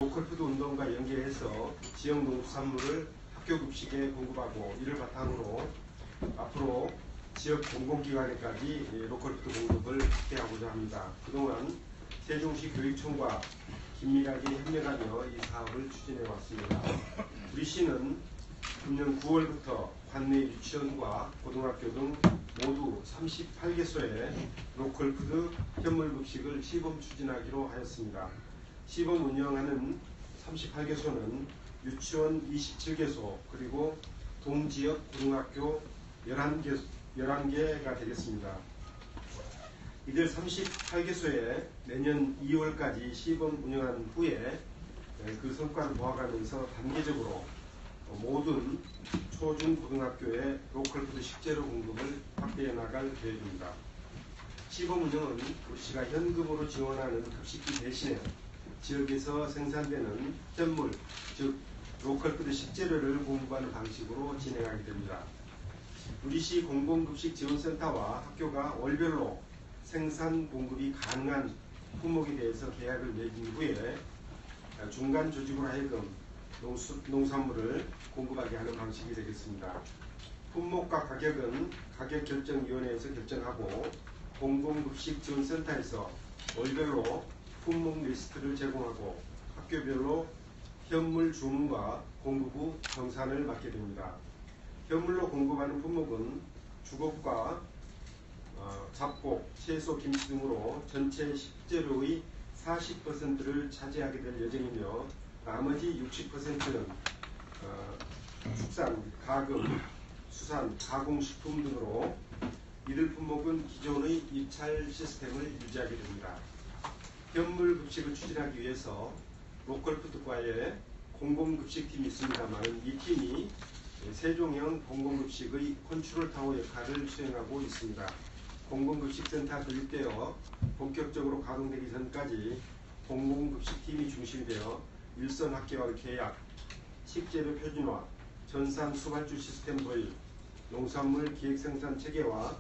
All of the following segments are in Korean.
로컬푸드 운동과 연계해서 지역 농수산물을 학교 급식에 공급하고, 이를 바탕으로 앞으로 지역 공공기관에까지 로컬푸드 공급을 확대하고자 합니다. 그동안 세종시 교육청과 긴밀하게 협력하며 이 사업을 추진해 왔습니다. 우리 시는 금년 9월부터 관내 유치원과 고등학교 등 모두 38개소에 로컬푸드 현물급식을 시범 추진하기로 하였습니다. 시범 운영하는 38개소는 유치원 27개소, 그리고 동지역 고등학교 11개가 되겠습니다. 이들 38개소에 내년 2월까지 시범 운영한 후에 그 성과를 보아가면서 단계적으로 모든 초중고등학교에 로컬푸드 식재료 공급을 확대해 나갈 계획입니다. 시범 운영은 우리시가 현금으로 지원하는 급식비 대신에 지역에서 생산되는 현물, 즉 로컬푸드 식재료를 공급하는 방식으로 진행하게 됩니다. 우리시 공공급식지원센터와 학교가 월별로 생산 공급이 가능한 품목에 대해서 계약을 맺은 후에 중간 조직으로 하여금 농산물을 공급하게 하는 방식이 되겠습니다. 품목과 가격은 가격결정위원회에서 결정하고, 공공급식지원센터에서 월별로 품목 리스트를 제공하고 학교별로 현물 주문과 공급 후 정산을 맡게 됩니다. 현물로 공급하는 품목은 주걱과 잡곡, 채소, 김치 등으로 전체 식재료의 40%를 차지하게 될 예정이며, 나머지 60%는 축산, 가금, 수산, 가공식품 등으로 이들 품목은 기존의 입찰 시스템을 유지하게 됩니다. 현물 급식을 추진하기 위해서 로컬푸드과의 공공급식팀이 있습니다만, 이 팀이 세종형 공공급식의 컨트롤 타워 역할을 수행하고 있습니다. 공공급식센터 도입되어 본격적으로 가동되기 전까지 공공급식팀이 중심이 되어 일선 학계와 계약, 식재료 표준화, 전산 수발주 시스템 도입, 농산물 기획생산 체계와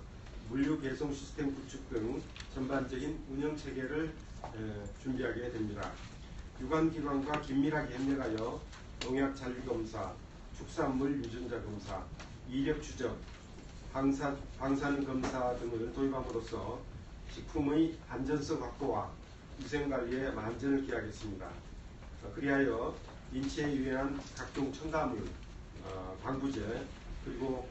물류 배송 시스템 구축 등 전반적인 운영 체계를 준비하게 됩니다. 유관기관과 긴밀하게 협력하여 농약 잔류 검사, 축산물 유전자 검사, 이력 추적, 방사능 검사 등을 도입함으로써 식품의 안전성 확보와 위생관리에 만전을 기하겠습니다. 그리하여 인체에 유해한 각종 첨가물, 방부제, 그리고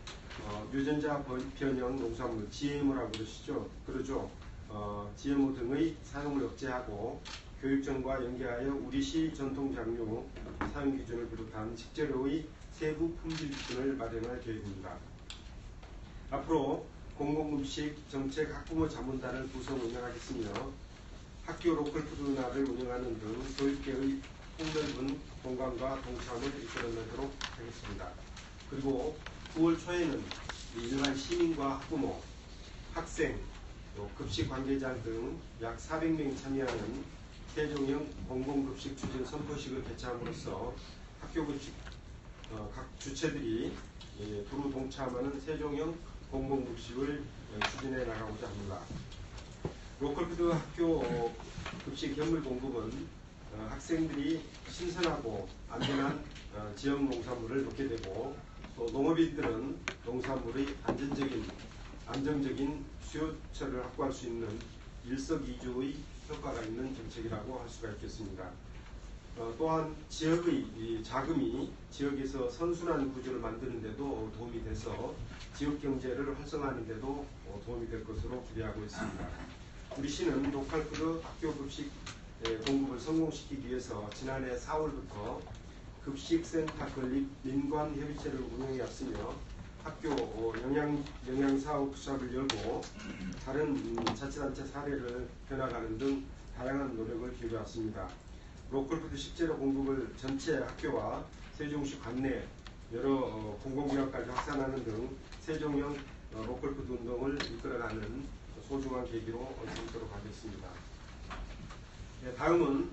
유전자 변형 농산물, GMO라고 그러죠. GMO 등의 사용을 억제하고 교육청과 연계하여 우리시 전통장류 사용기준을 비롯한 식재료의 세부 품질 기준을 마련할 계획입니다. 앞으로 공공급식 정책 학부모 자문단을 구성 운영하겠으며, 학교 로컬푸드날을 운영하는 등 교육계의 폭넓은 공감과 동참을 이끌어내도록 하겠습니다. 그리고 9월 초에는 일반 시민과 학부모, 학생, 급식 관계자 등 약 400명이 참여하는 세종형 공공급식 추진 선포식을 개최함으로써 학교 급식 각 주체들이 두루 동참하는 세종형 공공급식을 추진해 나가고자 합니다. 로컬푸드 학교 급식 현물 공급은 학생들이 신선하고 안전한 지역 농산물을 먹게 되고, 또 농업인들은 농산물의 안정적인 수요처를 확보할 수 있는 일석이조의 효과가 있는 정책이라고 할 수가 있겠습니다. 또한 지역의 자금이 지역에서 선순환 구조를 만드는 데도 도움이 돼서 지역 경제를 활성화하는 데도 도움이 될 것으로 기대하고 있습니다. 우리 시는 로컬푸드 학교 급식 공급을 성공시키기 위해서 지난해 4월부터 급식센터 건립 민관협의체를 운영해 왔으며, 학교 영양사업 열고 다른 자치단체 사례를 변화가는 등 다양한 노력을 기울여 왔습니다. 로컬푸드 식재료 공급을 전체 학교와 세종시 관내 여러 공공기관까지 확산하는 등 세종형 로컬푸드 운동을 이끌어가는 소중한 계기로 삼도록 하겠습니다. 다음은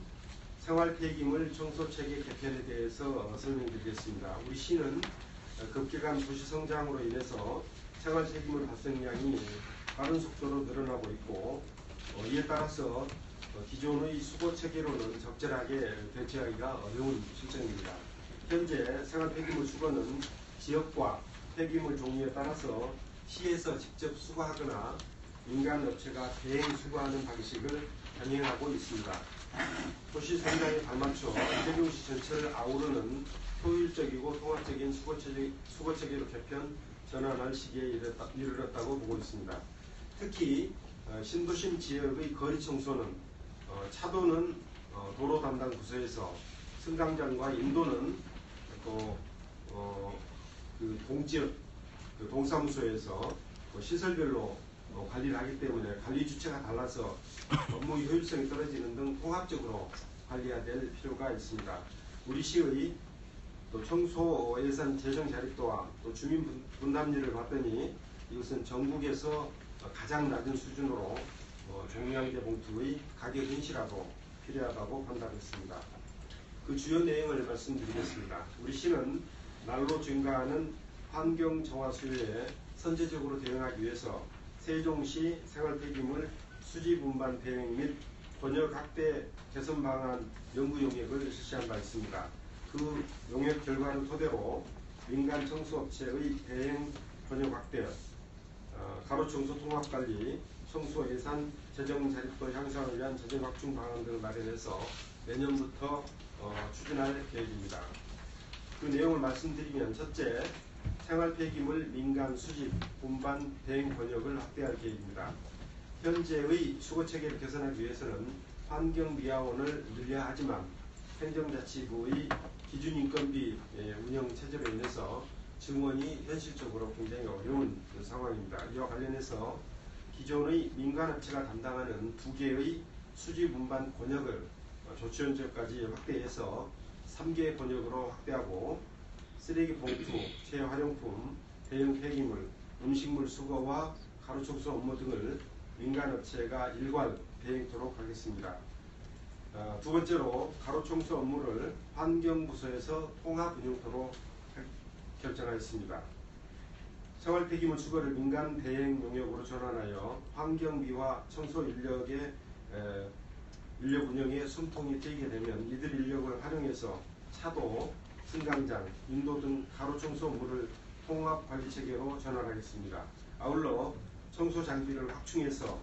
생활폐기물 청소체계 개편에 대해서 설명드리겠습니다. 우리 시는 급격한 도시 성장으로 인해서 생활폐기물 발생량이 빠른 속도로 늘어나고 있고, 이에 따라서 기존의 수거 체계로는 적절하게 대처하기가 어려운 실정입니다. 현재 생활 폐기물 수거는 지역과 폐기물 종류에 따라서 시에서 직접 수거하거나 민간 업체가 대행 수거하는 방식을 병행하고 있습니다. 도시 성장에 발맞춰 세종시 전체를 아우르는 효율적이고 통합적인 수거체계로 개편 전환할 시기에 이르렀다고 보고 있습니다. 특히 신도심 지역의 거리 청소는 차도는 도로 담당 부서에서, 승강장과 인도는 또 그 동지역 그 동사무소에서 시설별로 관리를 하기 때문에 관리 주체가 달라서 업무 효율성이 떨어지는 등 통합적으로 관리해야 될 필요가 있습니다. 우리 시의 또 청소 예산 재정 자립도와 또 주민 분담률을 봤더니 이것은 전국에서 가장 낮은 수준으로 종량제 봉투의 가격 인식라도 필요하다고 판단했습니다. 그 주요 내용을 말씀드리겠습니다. 우리 시는 날로 증가하는 환경 정화 수요에 선제적으로 대응하기 위해서 세종시 생활폐기물 수집 운반 대행 및 번역 확대 개선 방안 연구 용역을 실시한 바 있습니다. 그 용역 결과를 토대로 민간 청소업체의 대행 번역 확대, 가로청소 통합관리, 청소 예산 재정 자립도 향상을 위한 재정 확충 방안 등을 마련해서 내년부터 추진할 계획입니다. 그 내용을 말씀드리면, 첫째, 생활 폐기물 민간 수집, 운반, 대행 번역을 확대할 계획입니다. 현재의 수거 체계를 개선하기 위해서는 환경 미화원을 늘려야 하지만 행정자치부의 기준인건비 운영 체제로 인해서 증원이 현실적으로 굉장히 어려운 상황입니다. 이와 관련해서 기존의 민간업체가 담당하는 2개의 수집 운반 권역을 조치원 지역까지 확대해서 3개 권역으로 확대하고, 쓰레기 봉투, 재활용품, 대형 폐기물, 음식물 수거와 가로청소 업무 등을 민간업체가 일괄 대행토록 하겠습니다. 두 번째로, 가로청소 업무를 환경부서에서 통합 운영토로 결정하였습니다. 생활 폐기물 수거를 민간 대행 용역으로 전환하여 환경미화 청소 인력의 인력 운영에 숨통이 트이게 되면 이들 인력을 활용해서 차도, 승강장, 인도 등 가로청소 업무를 통합 관리 체계로 전환하겠습니다. 아울러 청소 장비를 확충해서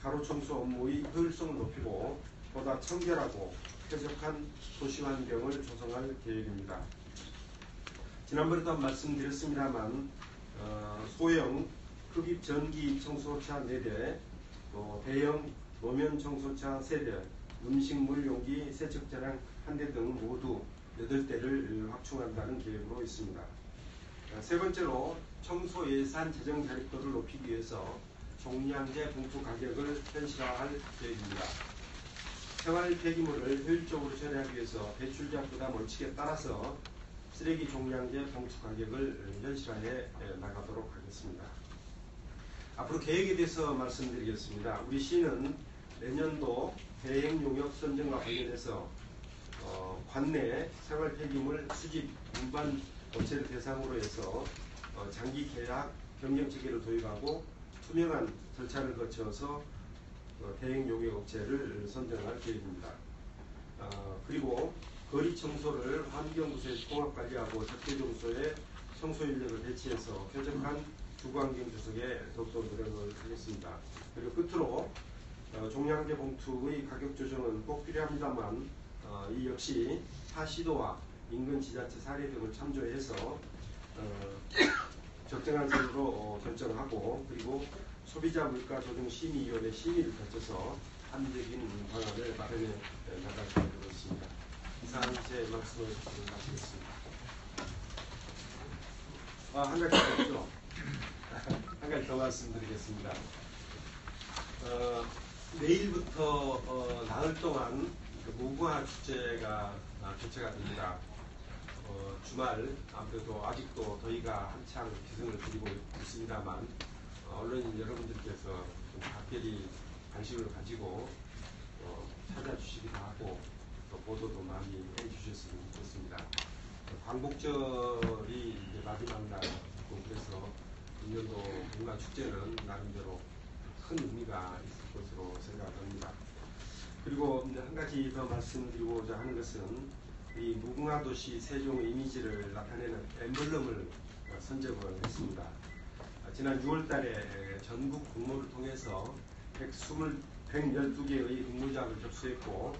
가로청소 업무의 효율성을 높이고 보다 청결하고 쾌적한 도시 환경을 조성할 계획입니다. 지난번에도 말씀드렸습니다만 소형 흡입 전기 청소차 4대, 또 대형 노면 청소차 3대, 음식물 용기 세척 차량 1대 등 모두 8대를 확충한다는 계획으로 있습니다. 세 번째로, 청소 예산 재정 자립도를 높이기 위해서 종량제 봉투 가격을 현실화할 계획입니다. 생활 폐기물을 효율적으로 처리하기 위해서 배출자 부담 원칙에 따라서 쓰레기 종량제 봉투 가격을 현실화해 나가도록 하겠습니다. 앞으로 계획에 대해서 말씀드리겠습니다. 우리 시는 내년도 대행 용역 선정과 관련해서 관내 생활 폐기물 수집 운반 업체를 대상으로 해서 장기 계약 경영 체계를 도입하고 투명한 절차를 거쳐서 대행 용역 업체를 선정할 계획입니다. 그리고 거리 청소를 환경부서에서 통합 관리하고 적재 정소에 청소 인력을 배치해서 쾌적한 주거환경 조성에 더욱더 노력을 하겠습니다. 그리고 끝으로 종량제 봉투의 가격 조정은 꼭 필요합니다만 이 역시 타 시도와 인근 지자체 사례 등을 참조해서 적정한 선으로 결정하고, 그리고 소비자 물가 조정 심의위원회 심의를 거쳐서 합리적인 방안을 마련해 나갈 계획으로 있습니다. 이상 제 말씀을 마치겠습니다. 한 가지 더 있죠. 한 가지 더 말씀드리겠습니다. 내일부터 나흘 동안 무궁화 축제가 개최가 됩니다. 주말 아무래도 아직도 더위가 한창 기승을 부리고 있습니다만 언론인 여러분들께서 좀 각별히 관심을 가지고 찾아주시기도 하고 또 보도도 많이 해주셨으면 좋겠습니다. 광복절이 이제 마지막 날이고, 그래서 금년도 무궁화 축제는 나름대로 큰 의미가 있을 것으로 생각합니다. 그리고 이제 한 가지 더 말씀드리고자 하는 것은 이 무궁화 도시 세종의 이미지를 나타내는 엠블럼을 선정을 했습니다. 지난 6월달에 전국 공모를 통해서 112개의 응모작을 접수했고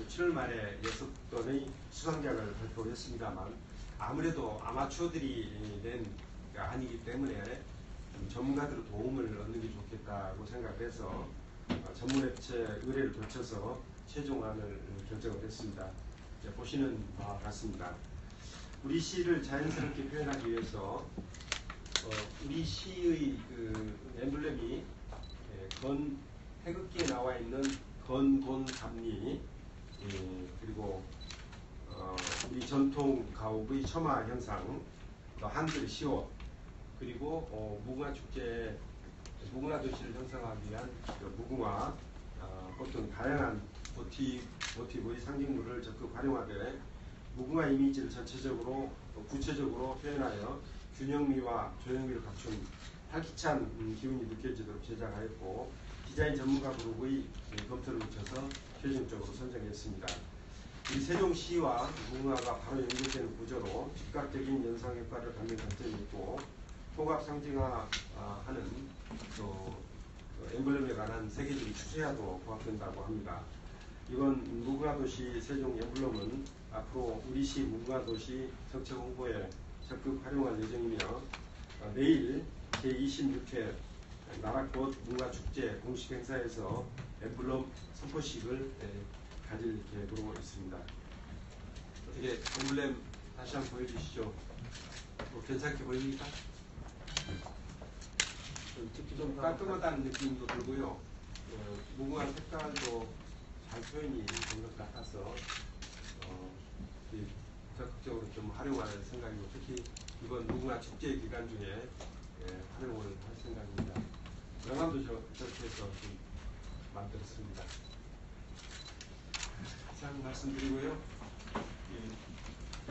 7월 말에 6건의 수상작을 발표했습니다만 아무래도 아마추어들이 낸 게 아니기 때문에 전문가들의 도움을 얻는 게 좋겠다고 생각해서 전문업체 의뢰를 거쳐서 최종안을 결정을 했습니다. 보시는 바와 같습니다. 우리 시를 자연스럽게 표현하기 위해서 우리 시의 그 엠블렘이 태극기에 나와 있는 건곤 감리, 그리고 우리 전통 가옥의 처마 형상, 한글 시옷, 그리고 무궁화 축제, 무궁화 도시를 형성하기 위한 무궁화, 보통 다양한 모티브의 상징물을 적극 활용하되 무궁화 이미지를 전체적으로 구체적으로 표현하여 균형미와 조형미를 갖춘 활기찬 기운이 느껴지도록 제작하였고 디자인 전문가 그룹의 검토를 거쳐서 최종적으로 선정했습니다. 이 세종시와 무궁화가 바로 연결되는 구조로 즉각적인 연상 효과를 갖는 장점이 있고 통합 상징화하는 엠블렘에 관한 세계적인 추세와도 부합된다고 합니다. 이번 무궁화도시 세종 엠블럼은 앞으로 우리시 무궁화도시 정책 홍보에 적극 활용할 예정이며 내일 제26회 나라꽃 무궁화축제 공식 행사에서 엠블럼 선포식을 가질 계획으로 있습니다. 어떻게 엠블렘 다시 한번 보여주시죠. 괜찮게 보입니까? 좀 깔끔하다는 느낌도 들고요. 무궁화 색깔도 잘 표현이 된 것 같아서 적극적으로 좀 활용할 생각이고 특히 이번 무궁화 축제 기간 중에 활용을 할 생각입니다. 명함도 저렇게 해서 좀 만들었습니다. 이상 말씀드리고요.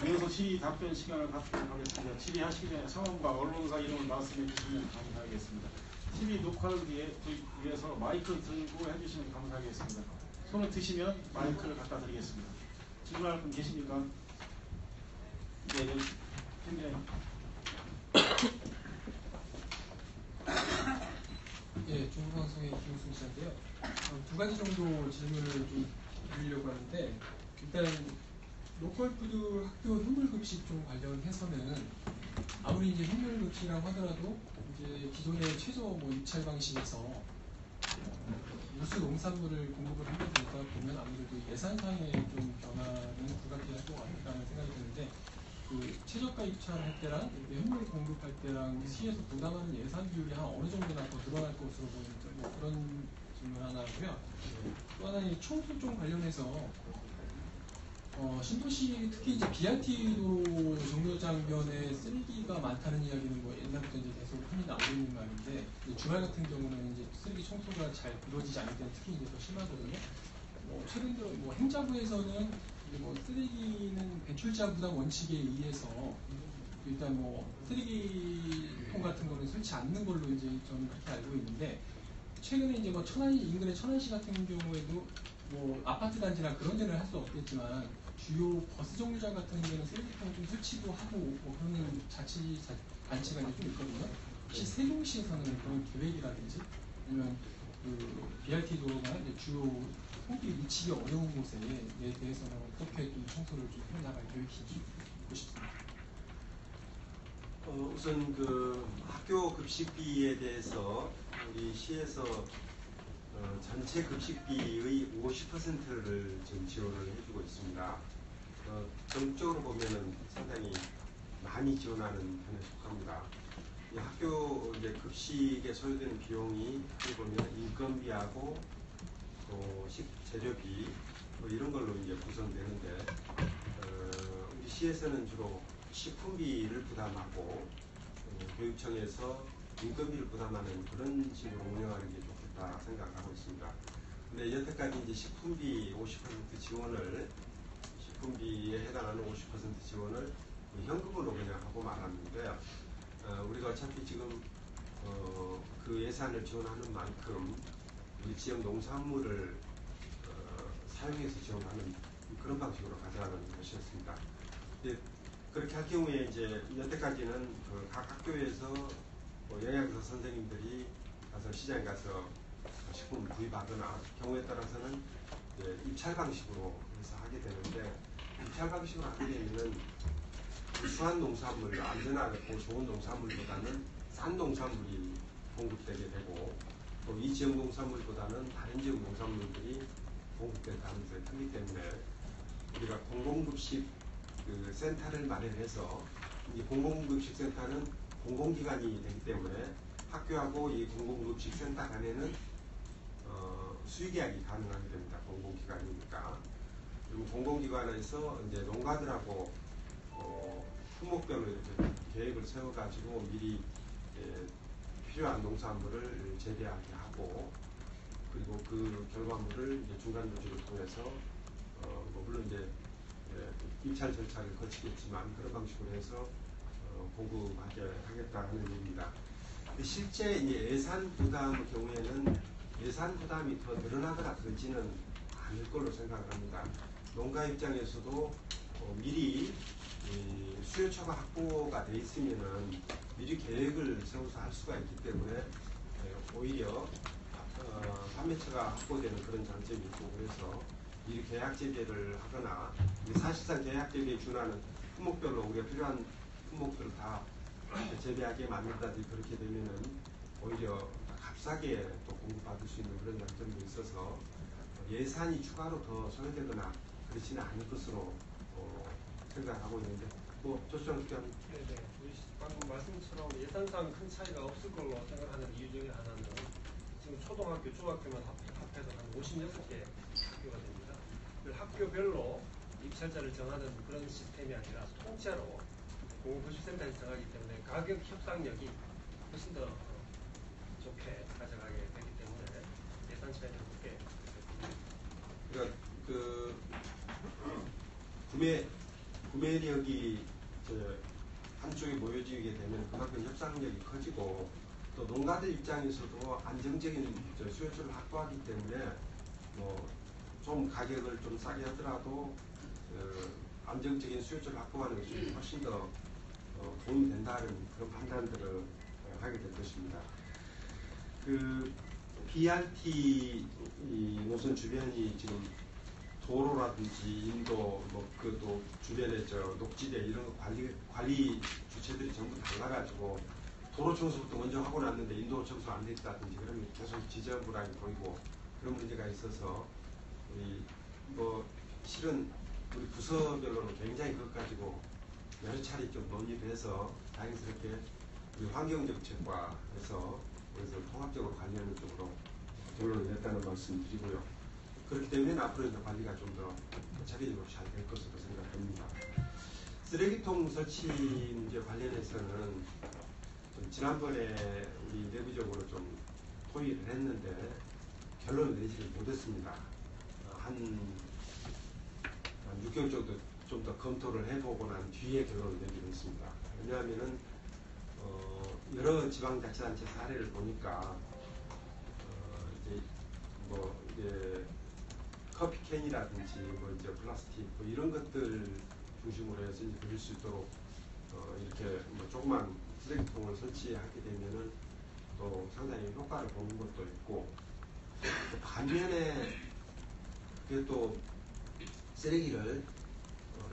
이어서 질의 답변 시간을 갖도록 하겠습니다. 질의하시기 전에 성함과 언론사 이름을 말씀해 주시면 감사하겠습니다. TV 녹화를 위해서 마이크를 들고 해주시면 감사하겠습니다. 손을 드시면 마이크를 갖다 드리겠습니다. 질문할 분 계십니까? 네, 여기 팀장님. 예, 중부방송의 김우승 기자인데요. 두 가지 정도 질문을 좀 드리려고 하는데 일단 로컬푸드 학교 현물급식 좀 관련해서는 아무리 이제 현물급식이라고 하더라도 이제 기존의 최저 입찰 방식에서 우수 농산물을 공급을 하다 보니까 보면 아무래도 예산상의 좀 변화는 불가피할 것 같다는 생각이 드는데 그 최저가 입찰할 때랑 현물 공급할 때랑 시에서 부담하는 예산 비율이 한 어느 정도나 더 늘어날 것으로 보이는지 그런 질문 하나 하고요. 또 하나는 청소 쪽 관련해서 신도시 특히 이제 BRT 도로 정류장변에 쓰레기가 많다는 이야기는 옛날부터 이제 계속 흔히 나오고 있는 말인데 주말 같은 경우는 이제 쓰레기 청소가 잘 이루어지지 않을 때는 특히 이제 더 심하거든요. 최근 들어 행자부에서는 이제 쓰레기는 배출자 부담 원칙에 의해서 일단 쓰레기통 같은 거는 설치 않는 걸로 이제 저는 그렇게 알고 있는데 최근에 이제 인근의 천안시 같은 경우에도 아파트 단지나 그런 데는 할 수 없겠지만 주요 버스 정류장 같은 경우에는 쓰레기통을 좀 설치도 하고 그런 단체가 이제 좀 있거든요. 혹시 세종시에서는 그런 계획이라든지 아니면 그 BRT 도로가 이제 주요 손길이 미치기 어려운 곳에 대해서는 어떻게 좀 청소를 좀 해나갈 계획인지 듣고 싶습니다. 우선 그 학교 급식비에 대해서 우리 시에서 전체 급식비의 50%를 지금 지원을 해주고 있습니다. 전적으로 보면은 상당히 많이 지원하는 편에 속합니다. 이 학교 이제 급식에 소요되는 비용이 어떻게 보면 인건비하고 또 식재료비 이런 걸로 이제 구성되는데 우리 시에서는 주로 식품비를 부담하고 교육청에서 인건비를 부담하는 그런 식으로 운영하는 게 좋겠다 생각하고 있습니다. 근데 여태까지 이제 식품비 50% 지원을 식품비에 해당하는 50% 지원을 현금으로 그냥 하고 말았는데요. 우리가 어차피 지금 그 예산을 지원하는 만큼 우리 지역 농산물을 사용해서 지원하는 그런 방식으로 가져가는 것이었습니다. 그렇게 할 경우에 이제 여태까지는 각 학교에서 영양사 선생님들이 가서 시장에 가서 식품을 구입하거나 경우에 따라서는 입찰 방식으로 해서 하게 되는데, 입찰 방식으로 하게 되면 우수한 농산물, 안전하고 좋은 농산물보다는 싼 농산물이 공급되게 되고, 또 이 지역 농산물보다는 다른 지역 농산물들이 공급될 가능성이 크기 때문에 우리가 공공급식 센터를 마련해서, 이 공공급식 센터는 공공기관이 되기 때문에 학교하고 이 공공급식 센터 간에는 수의계약이 가능하게 됩니다. 공공기관이니까. 그리고 공공기관에서 이제 농가들하고 품목별로 이렇게 계획을 세워가지고 미리 필요한 농산물을 재배하게 하고, 그리고 그 결과물을 이제 중간 조직을 통해서 물론 이제 입찰 절차를 거치겠지만 그런 방식으로 해서 공급하게 하겠다는 얘기입니다. 실제 이제 예산 부담의 경우에는 예산 부담이 더 늘어나거나 그러지는 않을 걸로 생각을 합니다. 농가 입장에서도 미리 수요처가 확보가 돼 있으면은 미리 계획을 세워서 할 수가 있기 때문에 오히려 판매처가 확보되는 그런 장점이 있고, 그래서 미리 계약 재배를 하거나, 사실상 계약 재배에 준하는 품목별로 우리가 필요한 품목들을 다 재배하게 만든다든지 그렇게 되면은 오히려 값싸게 또 공급받을 수 있는 그런 장점도 있어서 예산이 추가로 더 소요되거나 그렇지는 않을 것으로 생각하고 있는데, 조수장 특별. 네네. 방금 말씀처럼 예산상 큰 차이가 없을 걸로 생각하는 이유 중에 하나는 지금 초등학교, 중학교만 합해서 한 56개 학교가 됩니다. 그 학교별로 입찰자를 정하는 그런 시스템이 아니라 통째로 공공급식센터에서 정하기 때문에 가격 협상력이 훨씬 더 좋게 가져가게 되기 때문에 예산 차이는 크게. 그러니까 구매력이 한쪽에 모여지게 되면 그만큼 협상력이 커지고, 또 농가들 입장에서도 안정적인 수요처를 확보하기 때문에 좀 가격을 좀 싸게 하더라도 안정적인 수요처를 확보하는 것이 훨씬 더 도움이 된다는 그런 판단들을 하게 될 것입니다. BRT 노선 주변이 지금 도로라든지 인도, 또 주변에 녹지대 이런 거 관리 주체들이 전부 달라가지고 도로 청소부터 먼저 하고 났는데 인도 청소 안 됐다든지 그러면 계속 지저분하게 보이고 그런 문제가 있어서 실은 우리 부서별로는 굉장히 그것 가지고 여러 차례 좀 논의를 해서 다행스럽게 우리 환경정책과에서 그래서 통합적으로 관리하는 쪽으로 결론을 냈다는 말씀 드리고요. 그렇기 때문에 앞으로 이제 관리가 좀 더 체계적으로 잘 될 것으로 생각합니다. 쓰레기통 설치 문제 관련해서는 지난번에 우리 내부적으로 좀 토의를 했는데 결론을 내지를 못했습니다. 한 6개월 정도 좀 더 검토를 해보고 난 뒤에 결론을 내기로 했습니다. 왜냐하면은 여러 지방자치단체 사례를 보니까 이제 커피캔이라든지 이제 플라스틱 이런 것들 중심으로 해서 이제 그릴 수 있도록 이렇게 조그만 쓰레기통을 설치하게 되면은 또 상당히 효과를 보는 것도 있고, 또 반면에 그게 또 쓰레기를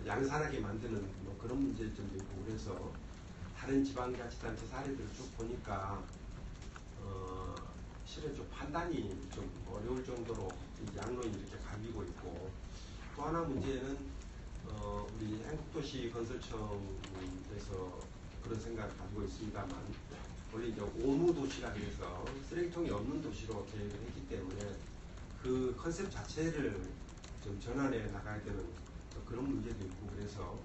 양산하게 만드는 그런 문제점도 있고, 그래서 다른 지방자치단체 사례들을 쭉 보니까 실은 좀 판단이 좀 어려울 정도로 양론이 이렇게 갈리고 있고, 또 하나 문제는 우리 행복도시 건설청에서 그런 생각을 가지고 있습니다만, 원래 이제 오무도시라 해서 쓰레기통이 없는 도시로 계획을 했기 때문에 그 컨셉 자체를 좀 전환해 나가야 되는 그런 문제도 있고, 그래서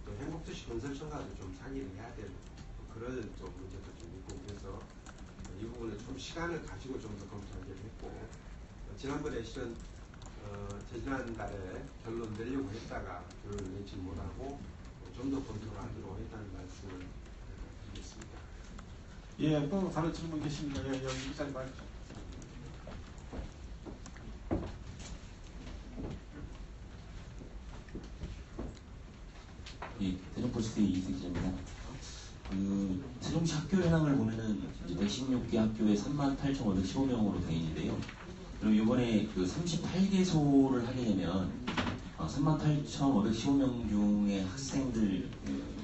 또 행복도시 건설청과도 좀 상의를 해야 되는 그런 좀 문제도 좀 있고, 그래서 이 부분에 좀 시간을 가지고 좀 더 검토하기로 했고, 지난번에 실은 지난달에 결론 내려고 했다가 결론을 내지 못하고 좀 더 검토를 하기로 했다는 말씀을 드리겠습니다. 예, 또 다른 질문 계십니까? 예, 여기 이 자리 말씀. 예, 대전포스트의 이승 기자입니다. 세종시 학교 현황을 보면은 이제 116개 학교에 38,515명으로 되어 있는데요. 그럼 이번에 그 38개소를 하게 되면 38,515명 중에 학생들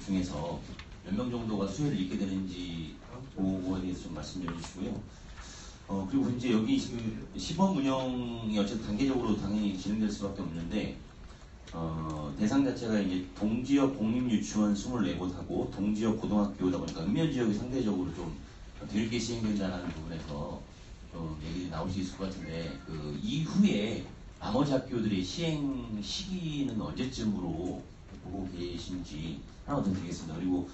중에서 몇 명 정도가 수혜를 잊게 되는지 그거에 대해서 좀 말씀 좀 해주시고요. 그리고 이제 여기 지금 시범 운영이 어쨌든 단계적으로 당연히 진행될 수밖에 없는데 대상 자체가 이제 동지역 공립유치원 24곳하고 동지역 고등학교다 보니까 읍면 지역이 상대적으로 좀 들게 시행된다는 부분에서 좀 얘기가 나올 수 있을 것 같은데 그 이후에 나머지 학교들의 시행 시기는 언제쯤으로 보고 계신지 하나 더 드리겠습니다. 그리고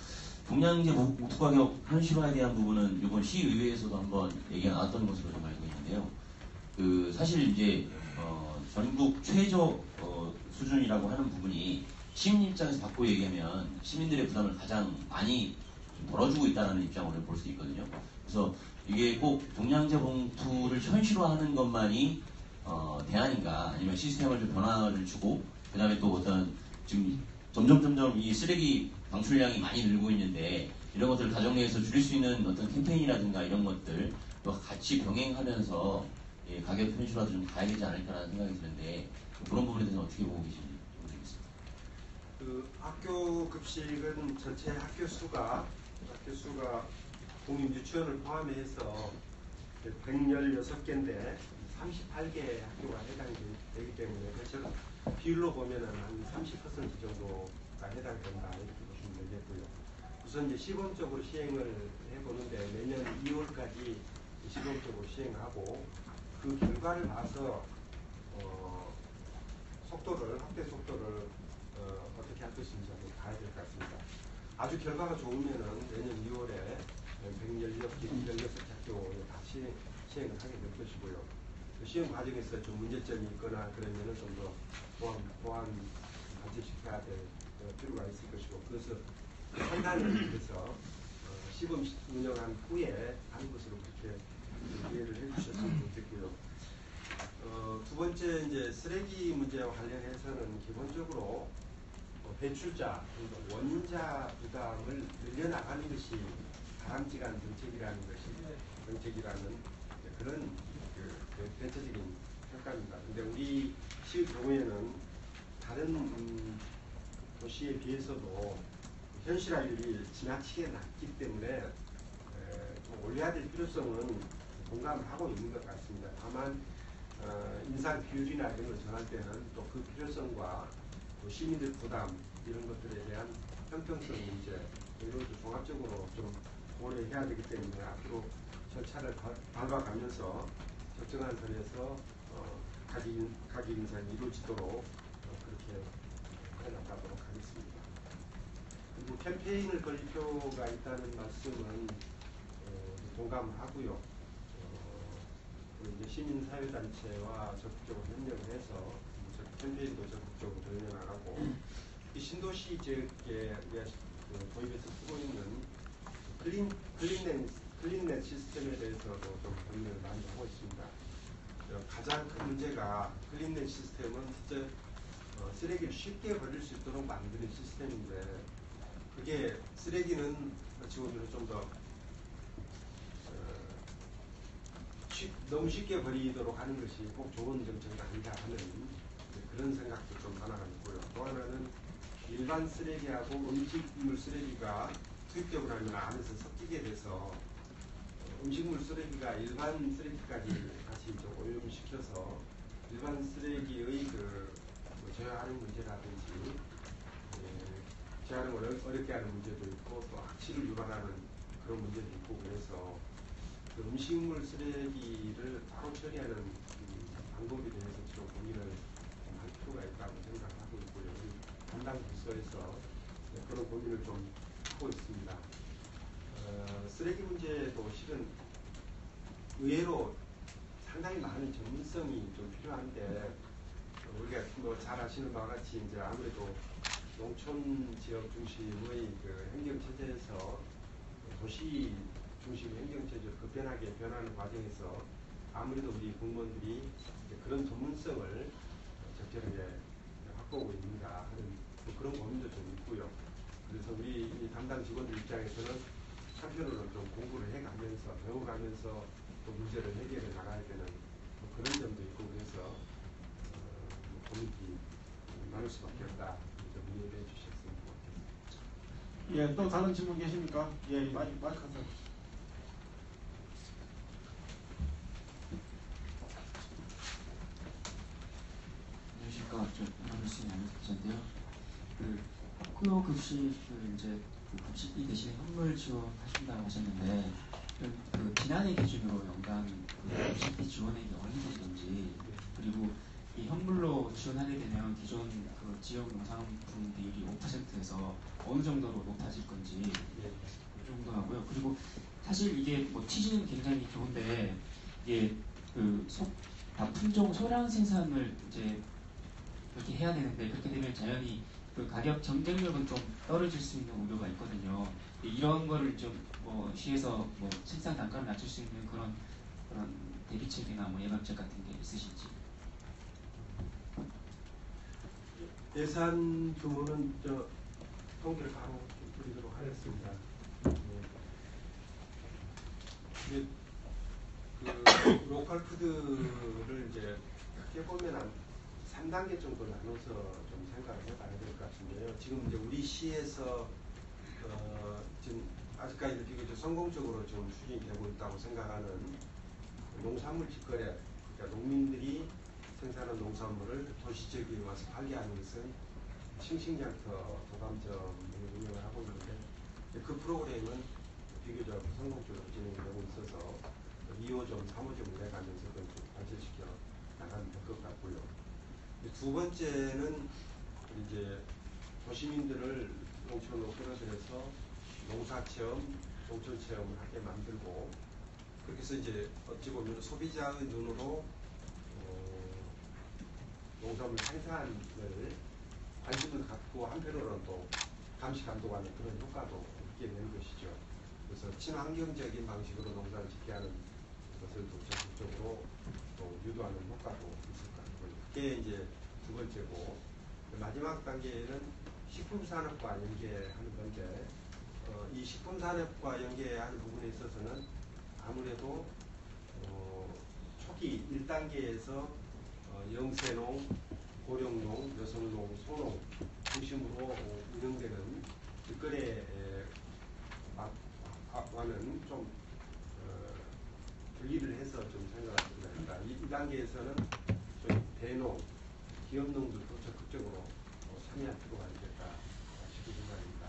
동량제 목투가격 현실화에 대한 부분은 이번 시의회에서도 한번 얘기가 나왔던 것으로 좀 알고 있는데요. 그 사실 이제 전국 최저 수준이라고 하는 부분이 시민 입장에서 받고 얘기하면 시민들의 부담을 가장 많이 덜어주고 있다는 입장으로 볼 수 있거든요. 그래서 이게 꼭 동량제 봉투를 현실화하는 것만이 대안인가 아니면 시스템을 좀 변화를 주고 그 다음에 또 어떤 지금 점점 이 쓰레기 방출량이 많이 늘고 있는데 이런 것들을 가정 내에서 줄일 수 있는 어떤 캠페인이라든가 이런 것들 또 같이 병행하면서 가격 현실화도 좀 가야 되지 않을까라는 생각이 드는데 그런 부분에 대해서 어떻게 보고 계신지 모르겠습니다. 그 학교 급식은 전체 학교 수가 공립유치원을 포함해서 116개인데 38개 학교가 해당되기 때문에 저는 비율로 보면은 한 30% 정도가 해당된다 이렇게 보시면 되겠고요. 우선 이제 시범적으로 시행을 해보는데 내년 2월까지 시범적으로 시행하고 그 결과를 봐서 확대 속도를 어떻게 할 것인지 한번 봐야 될 것 같습니다. 아주 결과가 좋으면은 내년 2월에 116학교에 다시 시행을 하게 될 것이고요. 그 시행 과정에서 좀 문제점이 있거나 그러면은 좀 더 보완 반드시켜야 될 필요가 있을 것이고 그것을 판단을 해서 시범 운영한 후에 하는 것으로 그렇게 이해를 해주셨으면 좋겠고요. 두 번째 이제 쓰레기 문제와 관련해서는 기본적으로 배출자, 그러니까 원인자 부담을 늘려나가는 것이 바람직한 정책이라는 그런 대체적인 평가입니다. 근데 우리 시의 경우에는 다른 도시에 비해서도 현실화율이 지나치게 낮기 때문에 좀 올려야 될 필요성은 공감을 하고 있는 것 같습니다. 다만 인상 비율이나 이런 걸 정할 때는 또 그 필요성과 또 시민들 부담 이런 것들에 대한 형평성 문제 이런 것도 종합적으로 좀 고려해야 되기 때문에 앞으로 절차를 밟아가면서 적정한 선에서 가격 인상이 이루어지도록 그렇게 해나가도록 하겠습니다. 그리고 캠페인을 걸 필요가 있다는 말씀은 동감을 하고요. 이제 시민사회단체와 적극적으로 협력을 해서 캠페인도 적극적으로 돌려나가고 이 신도시 지역에 도입해서 쓰고 있는 클린넷 시스템에 대해서도 좀 고민을 많이 하고 있습니다. 가장 큰 문제가 클린넷 시스템은 진짜 쓰레기를 쉽게 버릴 수 있도록 만드는 시스템인데 그게 쓰레기는 지금으로 좀 더 너무 쉽게 버리도록 하는 것이 꼭 좋은 정책이 아닌가 하는 그런 생각도 좀 하나가 있고요. 또 하나는 일반 쓰레기하고 음식물 쓰레기가 투입되고 나면 안에서 섞이게 돼서 음식물 쓰레기가 일반 쓰레기까지 다시 좀 오염시켜서 일반 쓰레기의 저장하는 문제라든지 저장을 어렵게 하는 문제도 있고 또 악취를 유발하는 그런 문제도 있고 그래서 그 음식물 쓰레기를 바로 처리하는 방법에 대해서 좀 고민을 할 필요가 있다고 생각하고 있고요. 담당 부서에서 그런 고민을 좀 하고 있습니다. 쓰레기 문제도 실은 의외로 상당히 많은 전문성이 좀 필요한데 우리가 뭐 잘 아시는 바와 같이 이제 아무래도 농촌 지역 중심의 그 행정체제에서 도시 중심의 행정체제로 급변하게 변하는 과정에서 아무래도 우리 공무원들이 그런 전문성을 적절하게 확보하고 있는가 하는 뭐 그런 고민도 좀 있고요. 그래서 우리 이 담당 직원들 입장에서는 한편으로는 좀 공부를 해가면서 배워가면서 또 문제를 해결해 나가야 되는 뭐 그런 점도 있고 그래서 뭐 고민이 많을 수밖에 없다. 좀 이해해 주셨으면 좋겠습니다. 예, 또 다른 질문 계십니까? 예, 마이크 갖다 주시죠. 안녕하십니까. 안녕하세요. 안녕하세요. 그 학교 급식을 이제 그 급식비 대신에 현물 지원하신다고 하셨는데 그 지난해 기준으로 연간 그 급식비 지원액이 어느 정도인지 그리고 이 현물로 지원하게 되면 기존 그 지역 농산품 비율이 5%에서 어느 정도로 높아질 건지 그 정도 하고요. 그리고 사실 이게 뭐 취지는 굉장히 좋은데 이게 그 품종 소량 생산을 이제 그렇게 해야 되는데 그렇게 되면 자연히 그 가격 경쟁력은 좀 떨어질 수 있는 우려가 있거든요. 이런 거를 좀 뭐 시에서 뭐 생산 단가를 낮출 수 있는 그런 대비책이나 뭐 예방책 같은 게 있으신지. 예산 규모는 저 통계를 바로 좀 드리도록 하겠습니다. 이제 그 로컬 푸드를 이제 크게 보면 한 3단계 정도 나눠서 좀 생각을 해봐야 될 것 같은데요. 지금 이제 우리 시에서 지금 아직까지도 비교적 성공적으로 좀 추진이 되고 있다고 생각하는 농산물 직거래, 그러니까 농민들이 생산한 농산물을 도시 지역에 와서 관리하는 것은 싱싱장터 도감점을 운영을 하고 있는데 그 프로그램은 비교적 성공적으로 진행되고 있어서 2호점, 3호점을 내가면서 그걸 좀 발전시켜 나가면 될 것 같고요. 두 번째는 이제 도시민들을 농촌으로 끌어들여서 농사체험, 농촌체험을 하게 만들고 그렇게 해서 이제 어찌 보면 소비자의 눈으로 농산물 생산을 관심을 갖고 한편으로는 또 감시 감독하는 그런 효과도 있게 되는 것이죠. 그래서 친환경적인 방식으로 농사를 짓게 하는 것을 또 적극적으로 또 유도하는 효과도 있을 것 같고요. 그게 이제 두 번째고 마지막 단계에는 식품산업과 연계하는 건데 이 식품산업과 연계하는 부분에 있어서는 아무래도 초기 1단계에서 영세농, 고령농, 여성농, 소농 중심으로 운영되는 직거래와는 좀 분리를 해서 좀 생각을 합니다. 이 단계에서는 좀 대농, 기업농들도 적극적으로 참여할 필요가 있겠다 싶은 생각입니다.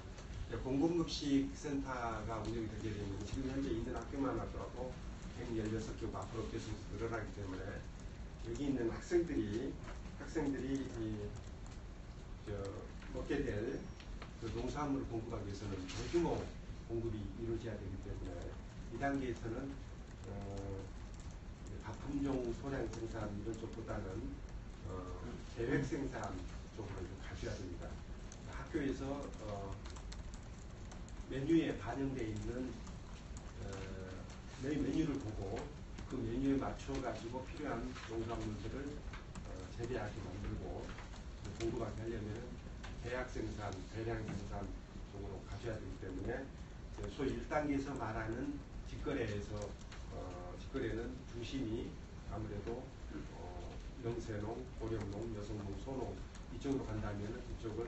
공공급식센터가 운영이 되게 되면 지금 현재 있는 학교만 하더라도 116개고 앞으로 계속 늘어나기 때문에 여기 있는 학생들이 먹게 될 그 농산물을 공급하기 위해서는 대규모 공급이 이루어져야 되기 때문에 이 단계에서는 다품종 소량 생산 이런 쪽보다는 계획 생산 쪽으로 좀 가셔야 됩니다. 학교에서 메뉴에 반영되어 있는 메뉴를 보고 그 메뉴에 맞춰가지고 필요한 농산물들을 재배하게 만들고 공급하게 하려면 대약 생산, 대량 생산 쪽으로 가셔야 되기 때문에 소위 1단계에서 말하는 직거래는 중심이 아무래도 영세농, 고령농, 여성농, 소농 이쪽으로 간다면 이쪽은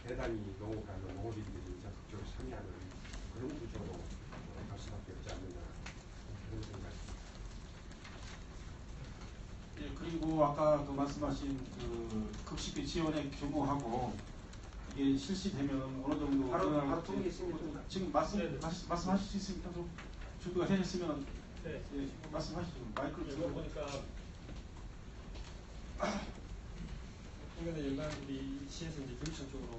대단히 농업하는 농업인들이 적극적으로 참여하는 그런 구조로 갈 수밖에 없지 않느냐 그런 생각입니다. 예, 그리고 아까 그 말씀하신 그 급식비 지원의 규모하고 이게 실시되면 어느 정도 바로 통계있습니다. 지금 말씀하실 수 있습니까? 좀 준비가 되셨으면 네. 예, 말씀하시죠. 마이크를 이거 들고. 보니까 작년에 연간 우리 시에서 이제 교육청 쪽으로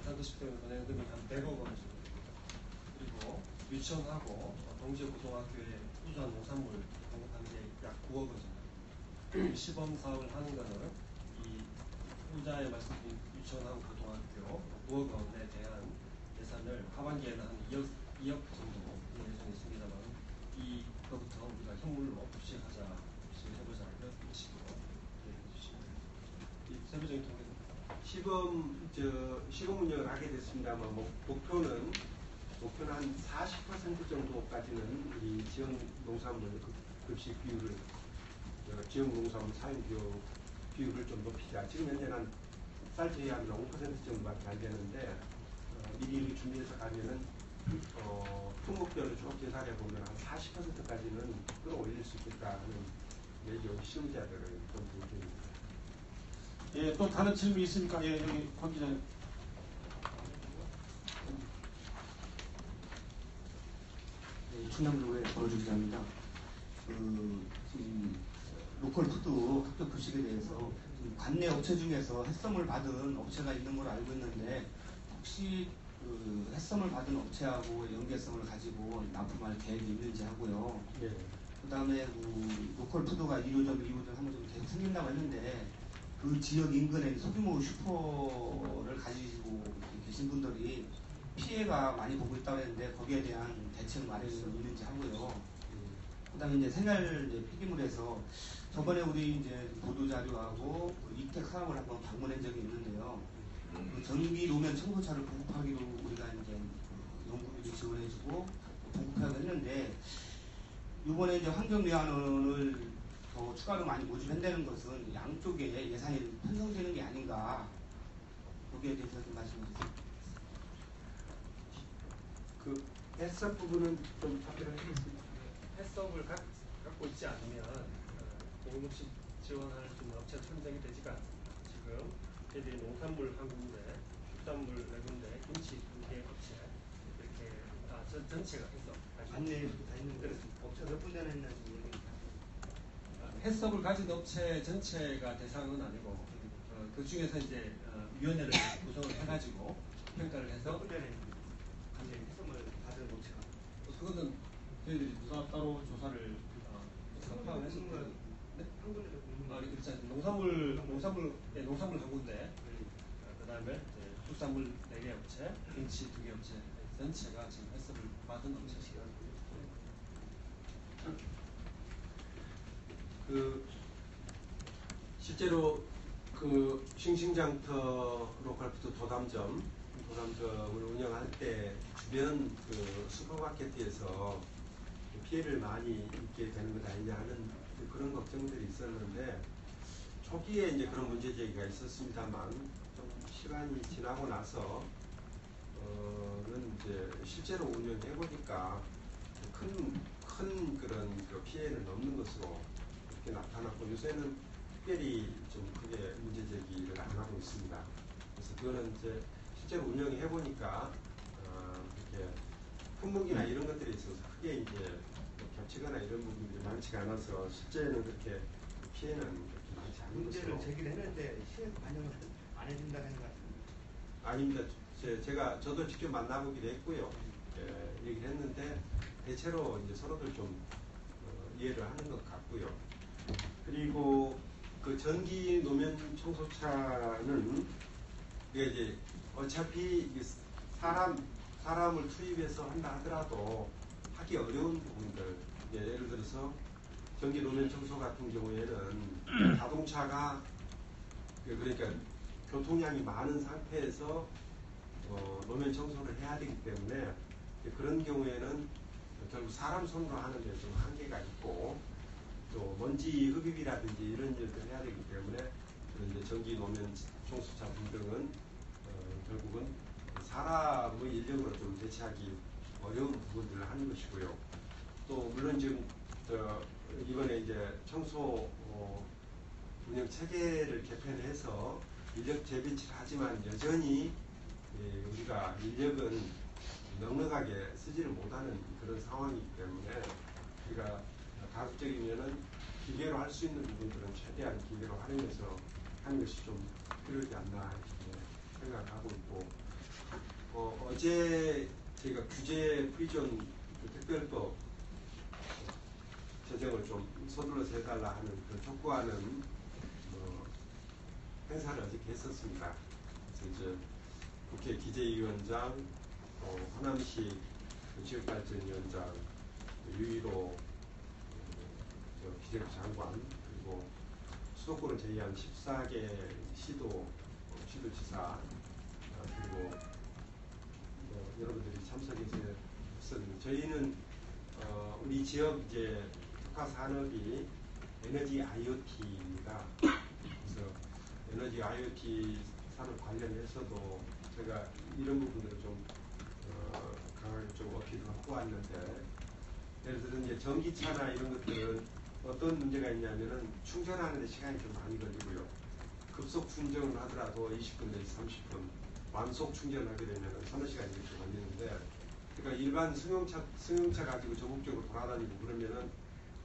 한도시 때문에 보내는 금액이 한 100억 원 정도 됩니다. 그리고 유치원하고 동지고등학교에 우수한 농산물 공급하는 게 약 9억 원입니다. 시범 사업을 하는 거는 이 후자에 말씀드린 유치원하고 고등학교 9억 원에 대한 예산을 하반기에는 한 2억 정도 예정이 있습니다만 이거부터 우리가 현물로 부식해보자 이런 식으로 얘기해 주시면 됩니다. 세부적인 통계. 시범 운영을 하게 됐습니다만 목표는 한 40% 정도까지는 우리 지역 농산물 급식 비율을 지역 농산물 사용 비율을 좀 높이자. 지금 현재는 쌀 제외하면 5% 정도밖에 안 되는데 미리 준비해서 가면은 품목별로 쭉 계산해 보면 한 40%까지는 끌어올릴 수 있겠다 하는 내지 실무자들의 그런 의견입니다. 예, 또 다른 질문 있습니까? 예, 여기 권 기자님. 네, 충남도의 권호주 기자입니다. 지금 로컬 푸드 학교 급식에 대해서 관내 업체 중에서 햇섬을 받은 업체가 있는 걸 알고 있는데 혹시 그 햇섬을 받은 업체하고 연계성을 가지고 납품할 계획이 있는지 하고요. 네. 그다음에 로컬 푸드가 1호점, 2호점, 3호점 계속 생긴다고 했는데 그 지역 인근에 소규모 슈퍼를 가지고 계신 분들이 피해가 많이 보고 있다고 했는데 거기에 대한 대책 마련이 있는지 하고요. 그다음에 이제 생활 폐기물에서 저번에 우리 이제 보도 자료하고 이택 사업을 한번 방문한 적이 있는데요. 그 전기 노면 청소차를 보급하기로 우리가 이제 연구비도 지원해주고 보급하기로 했는데 이번에 이제 환경미화원을 더 추가로 많이 모집한다는 것은 양쪽에 예산이 편성되는 게 아닌가 거기에 대해서 좀 말씀해 주세요. 그 햇섭 부분은 좀 답변을 해주겠습니다. 햇섭을 갖고 있지 않으면 공급식 지원할 수 있는 업체가 선정이 되지가 않습니다. 지금 저희들이 농산물 한 군데, 축산물 네 군데, 김치 2개 업체 이렇게 전체가 햇섭 안내에 다 있는데 업체 몇 군데나 있는지 얘기합니다. 햇섭을 가진 업체 전체가 대상은 아니고 그 중에서 이제 위원회를 구성을 해가지고 평가를 몇 해서 군데나 있는지 햇섬을 받은 업체가 그거는 저희들이 따로 조사를 파악을 해서 한 군데도 없는 거 그렇지 않습니다. 농산물 한 군데, 그 다음에 축산물 4개 업체, 김치 2개 업체 전체가 지금 햇섭을 받은 업체입니다. 실제로 그 싱싱장터 로컬푸드 도담점을 운영할 때 주변 그 슈퍼마켓에서 피해를 많이 입게 되는 것 아니냐 하는 그런 걱정들이 있었는데 초기에 이제 그런 문제 제기가 있었습니다만 좀 시간이 지나고 나서 는 이제 실제로 운영해 보니까 큰 그런 그 피해는 없는 것으로 이렇게 나타났고 요새는 특별히 좀 크게 문제 제기를 안 하고 있습니다. 그래서 그거는 이제 실제로 운영해 보니까 이렇게 품목이나 이런 것들에 있어서 크게 이제 겹치거나 이런 부분들이 많지가 않아서 실제는 그렇게 피해는 그렇게 많지 않은 것으로. 문제를 제기를 했는데 시에 반영을 안 해준다는 것 같습니다. 아닙니다. 저도 직접 만나보기도 했고요. 얘기를 했는데 대체로 이제 서로들 좀 이해를 하는 것 같고요. 그리고 그 전기 노면 청소차는 이제 어차피 사람을 투입해서 한다 하더라도 하기 어려운 부분들, 예를 들어서 전기 노면 청소 같은 경우에는 자동차가 그러니까 교통량이 많은 상태에서 노면 청소를 해야 되기 때문에 그런 경우에는 결국 사람 손으로 하는 데 좀 한계가 있고 또 먼지 흡입이라든지 이런 일들을 해야 되기 때문에 그런 이제 전기 노면 청소차 등등은 결국은 사람의 인력으로 좀 대체하기 어려운 부분들을 하는 것이고요. 또 물론 지금 이번에 이제 청소 운영 체계를 개편해서 인력 재배치를 하지만 여전히 우리가 인력은 넉넉하게 쓰지를 못하는 그런 상황이기 때문에 우리가 가급적이면은 기계로 할 수 있는 부분들은 최대한 기계로 활용해서 하는 것이 좀 필요하지 않나 이렇게 생각하고 있고 어제 저희가 규제 프리존 특별법 제정을 좀 서둘러서 해달라 하는 그 촉구하는 행사를 어저께 했었습니다. 그래서 이제 국회 기재위원장, 호남시 지역발전위원장, 유일호 기재부 장관, 그리고 수도권을 제외한 14개 시도, 시도지사 그리고 여러분들이 참석해서 있었는데 저희는 우리 지역 이제 특화 산업이 에너지 IoT입니다. 그래서 에너지 IoT 산업 관련해서도 제가 이런 부분들을 좀 강하게 좀 어필을 하고 왔는데, 예를 들어 이제 전기차나 이런 것들은 어떤 문제가 있냐면은 충전하는 데 시간이 좀 많이 걸리고요. 급속 충전을 하더라도 20분 내지 30분, 완속 충전을 하게 되면 서너 시간 이렇게 걸리는데, 그러니까 일반 승용차 가지고 전국적으로 돌아다니고 그러면은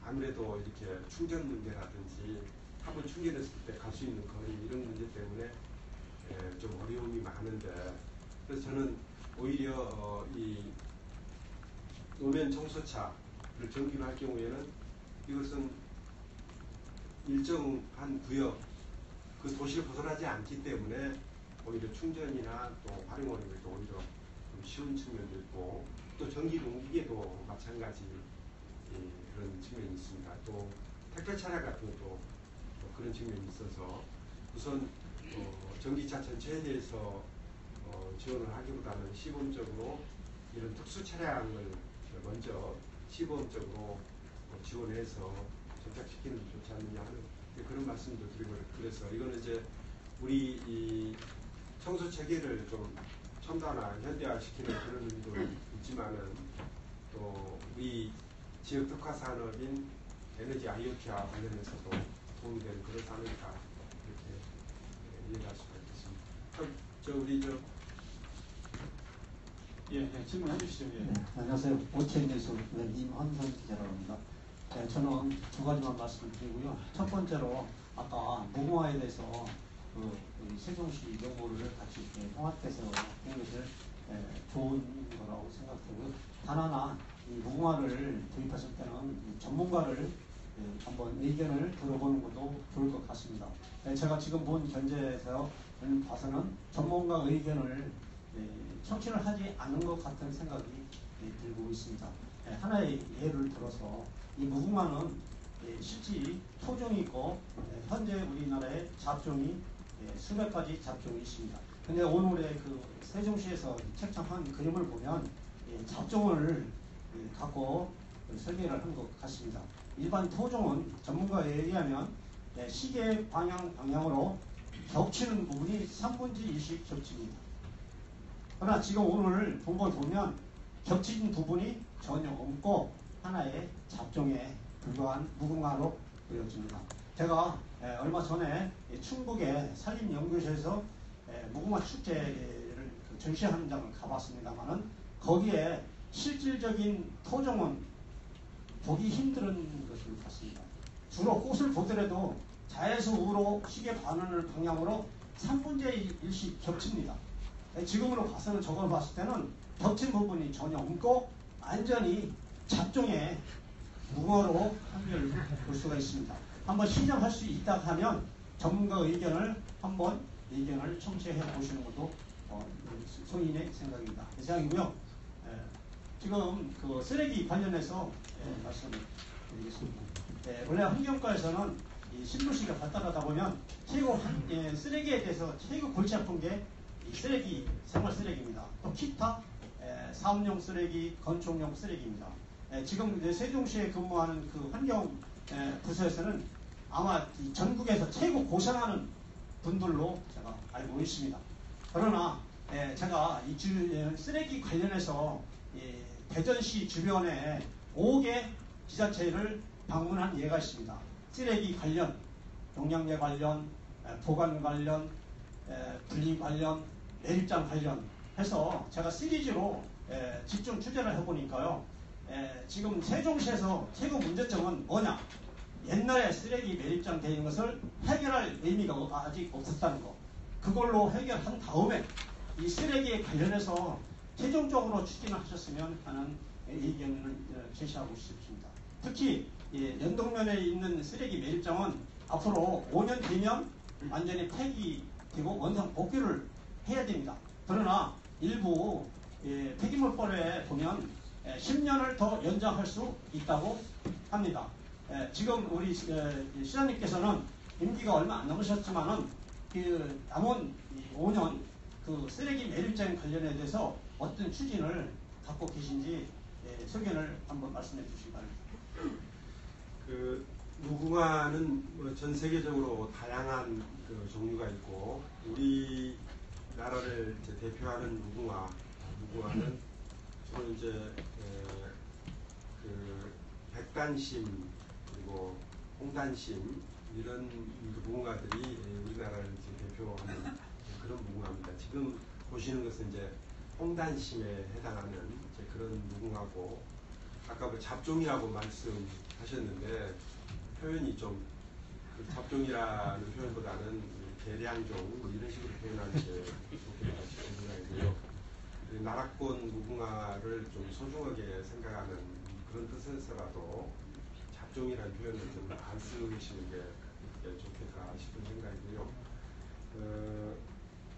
아무래도 이렇게 충전 문제라든지 한번 충전했을 때 갈 수 있는 거리 이런 문제 때문에 좀 어려움이 많은데, 그래서 저는 오히려 이 노면 청소차를 전기로 할 경우에는 이것은 일정한 구역, 그 도시를 벗어나지 않기 때문에 오히려 충전이나 또 활용하는 것도 오히려 좀 쉬운 측면도 있고, 또 전기 농기계도 마찬가지 그런 측면이 있습니다. 또 택배 차량 같은 것도 그런 측면이 있어서 우선 전기차 전체에 대해서 지원을 하기보다는 시범적으로 이런 특수 차량을 먼저 시범적으로 지원해서 정착시키는 게 좋지 않느냐 하는 그런 말씀도 드리고, 그래서 이거는 이제 우리 이 청소 체계를 좀 첨단화, 현대화시키는 그런 의미도 있지만은 또 우리 지역 특화 산업인 에너지 IoT와 관련해서도 도움이 되는 그런 산업이다 이렇게 이해할 수가 있겠습니다. 그럼 질문해 주시죠. 예. 네, 안녕하세요. OTN 뉴스 임헌선 기자라고 합니다. 네, 저는 두 가지만 말씀을 드리고요. 첫 번째로 아까 무궁화에 대해서 우리 세종시 연구를 같이 통합해서 한 것을 좋은 거라고 생각하고요. 단 하나, 이 무궁화를 도입했을 때는 전문가를 한번 의견을 들어보는 것도 좋을 것 같습니다. 제가 지금 본 견제에서 봐서는 전문가 의견을 청취를 하지 않은 것 같은 생각이 들고 있습니다. 하나의 예를 들어서 이 무궁화는 실제 토종이 있고 현재 우리나라에 잡종이 수백 가지 잡종이 있습니다. 근데 오늘의 그 세종시에서 책정한 그림을 보면 잡종을 갖고 설계를 한 것 같습니다. 일반 토종은 전문가에 의하면 시계 방향으로 겹치는 부분이 3분의 1씩 겹칩니다. 그러나 지금 오늘 본 걸 보면 겹친 부분이 전혀 없고 하나의 잡종에 불과한 무궁화로 보여집니다. 제가 얼마 전에 충북의 산림연구소에서 무궁화 축제를 전시하는 장을 가봤습니다만은 거기에 실질적인 토종은 보기 힘든 것을 봤습니다. 주로 꽃을 보더라도 자에서 우로 시계 반을 방향으로 3분의 1씩 겹칩니다. 지금으로 봐서는 저걸 봤을 때는 겹친 부분이 전혀 없고 완전히 잡종의 무궁화로 판별을 볼 수가 있습니다. 한번 시작할 수 있다 하면 전문가 의견을 한번 의견을 청취해 보시는 것도 성인의 생각입니다. 생각이고요. 지금 그 쓰레기 관련해서 말씀을 드리겠습니다. 원래 환경과에서는 이 신도시가 발달하다 보면 쓰레기에 대해서 최고 골치 아픈 게 이 쓰레기, 생활 쓰레기입니다. 또 기타 사업용 쓰레기, 건축용 쓰레기입니다. 지금 이제 세종시에 근무하는 그 환경 부서에서는 아마 전국에서 최고 고생하는 분들로 제가 알고 있습니다. 그러나 제가 이 쓰레기 관련해서 대전시 주변에 5개 지자체를 방문한 예가 있습니다. 쓰레기 관련, 용량제 관련, 보관 관련, 분리 관련, 매립장 관련 해서 제가 시리즈로 집중 취재를 해보니까요. 지금 세종시에서 최고 문제점은 뭐냐? 옛날에 쓰레기 매립장 되어 있는 것을 해결할 의미가 아직 없었다는 거. 그걸로 해결한 다음에 이 쓰레기에 관련해서 최종적으로 추진을 하셨으면 하는 의견을 제시하고 싶습니다. 특히 연동면에 있는 쓰레기 매립장은 앞으로 5년 뒤면 완전히 폐기되고 원상 복귀를 해야 됩니다. 그러나 일부 폐기물법에 보면 10년을 더 연장할 수 있다고 합니다. 지금 우리 시장님께서는 임기가 얼마 안 남으셨지만은 그 남은 5년 그 쓰레기 매립장 관련에 대해서 어떤 추진을 갖고 계신지 소견을 한번 말씀해 주시기 바랍니다. 그 무궁화는 뭐전 세계적으로 다양한 그 종류가 있고 우리나라를 이제 대표하는 무궁화는 주로 이제 그 백단심 그리고 홍단심 이런 무궁화들이 우리나라를 이제 대표하는 그런 무궁화입니다. 지금 보시는 것은 이제 홍단심에 해당하는 이제 그런 무궁화고 아까 뭐 잡종이라고 말씀하셨는데 표현이 좀 그 잡종이라는 표현보다는 계량종 뭐 이런 식으로 표현하는 게 좋겠다 싶은 생각이고요. 나락권 무궁화를 좀 소중하게 생각하는 그런 뜻에서라도 잡종이라는 표현을 좀 안 쓰시는 게 좋겠다 싶은 생각이고요.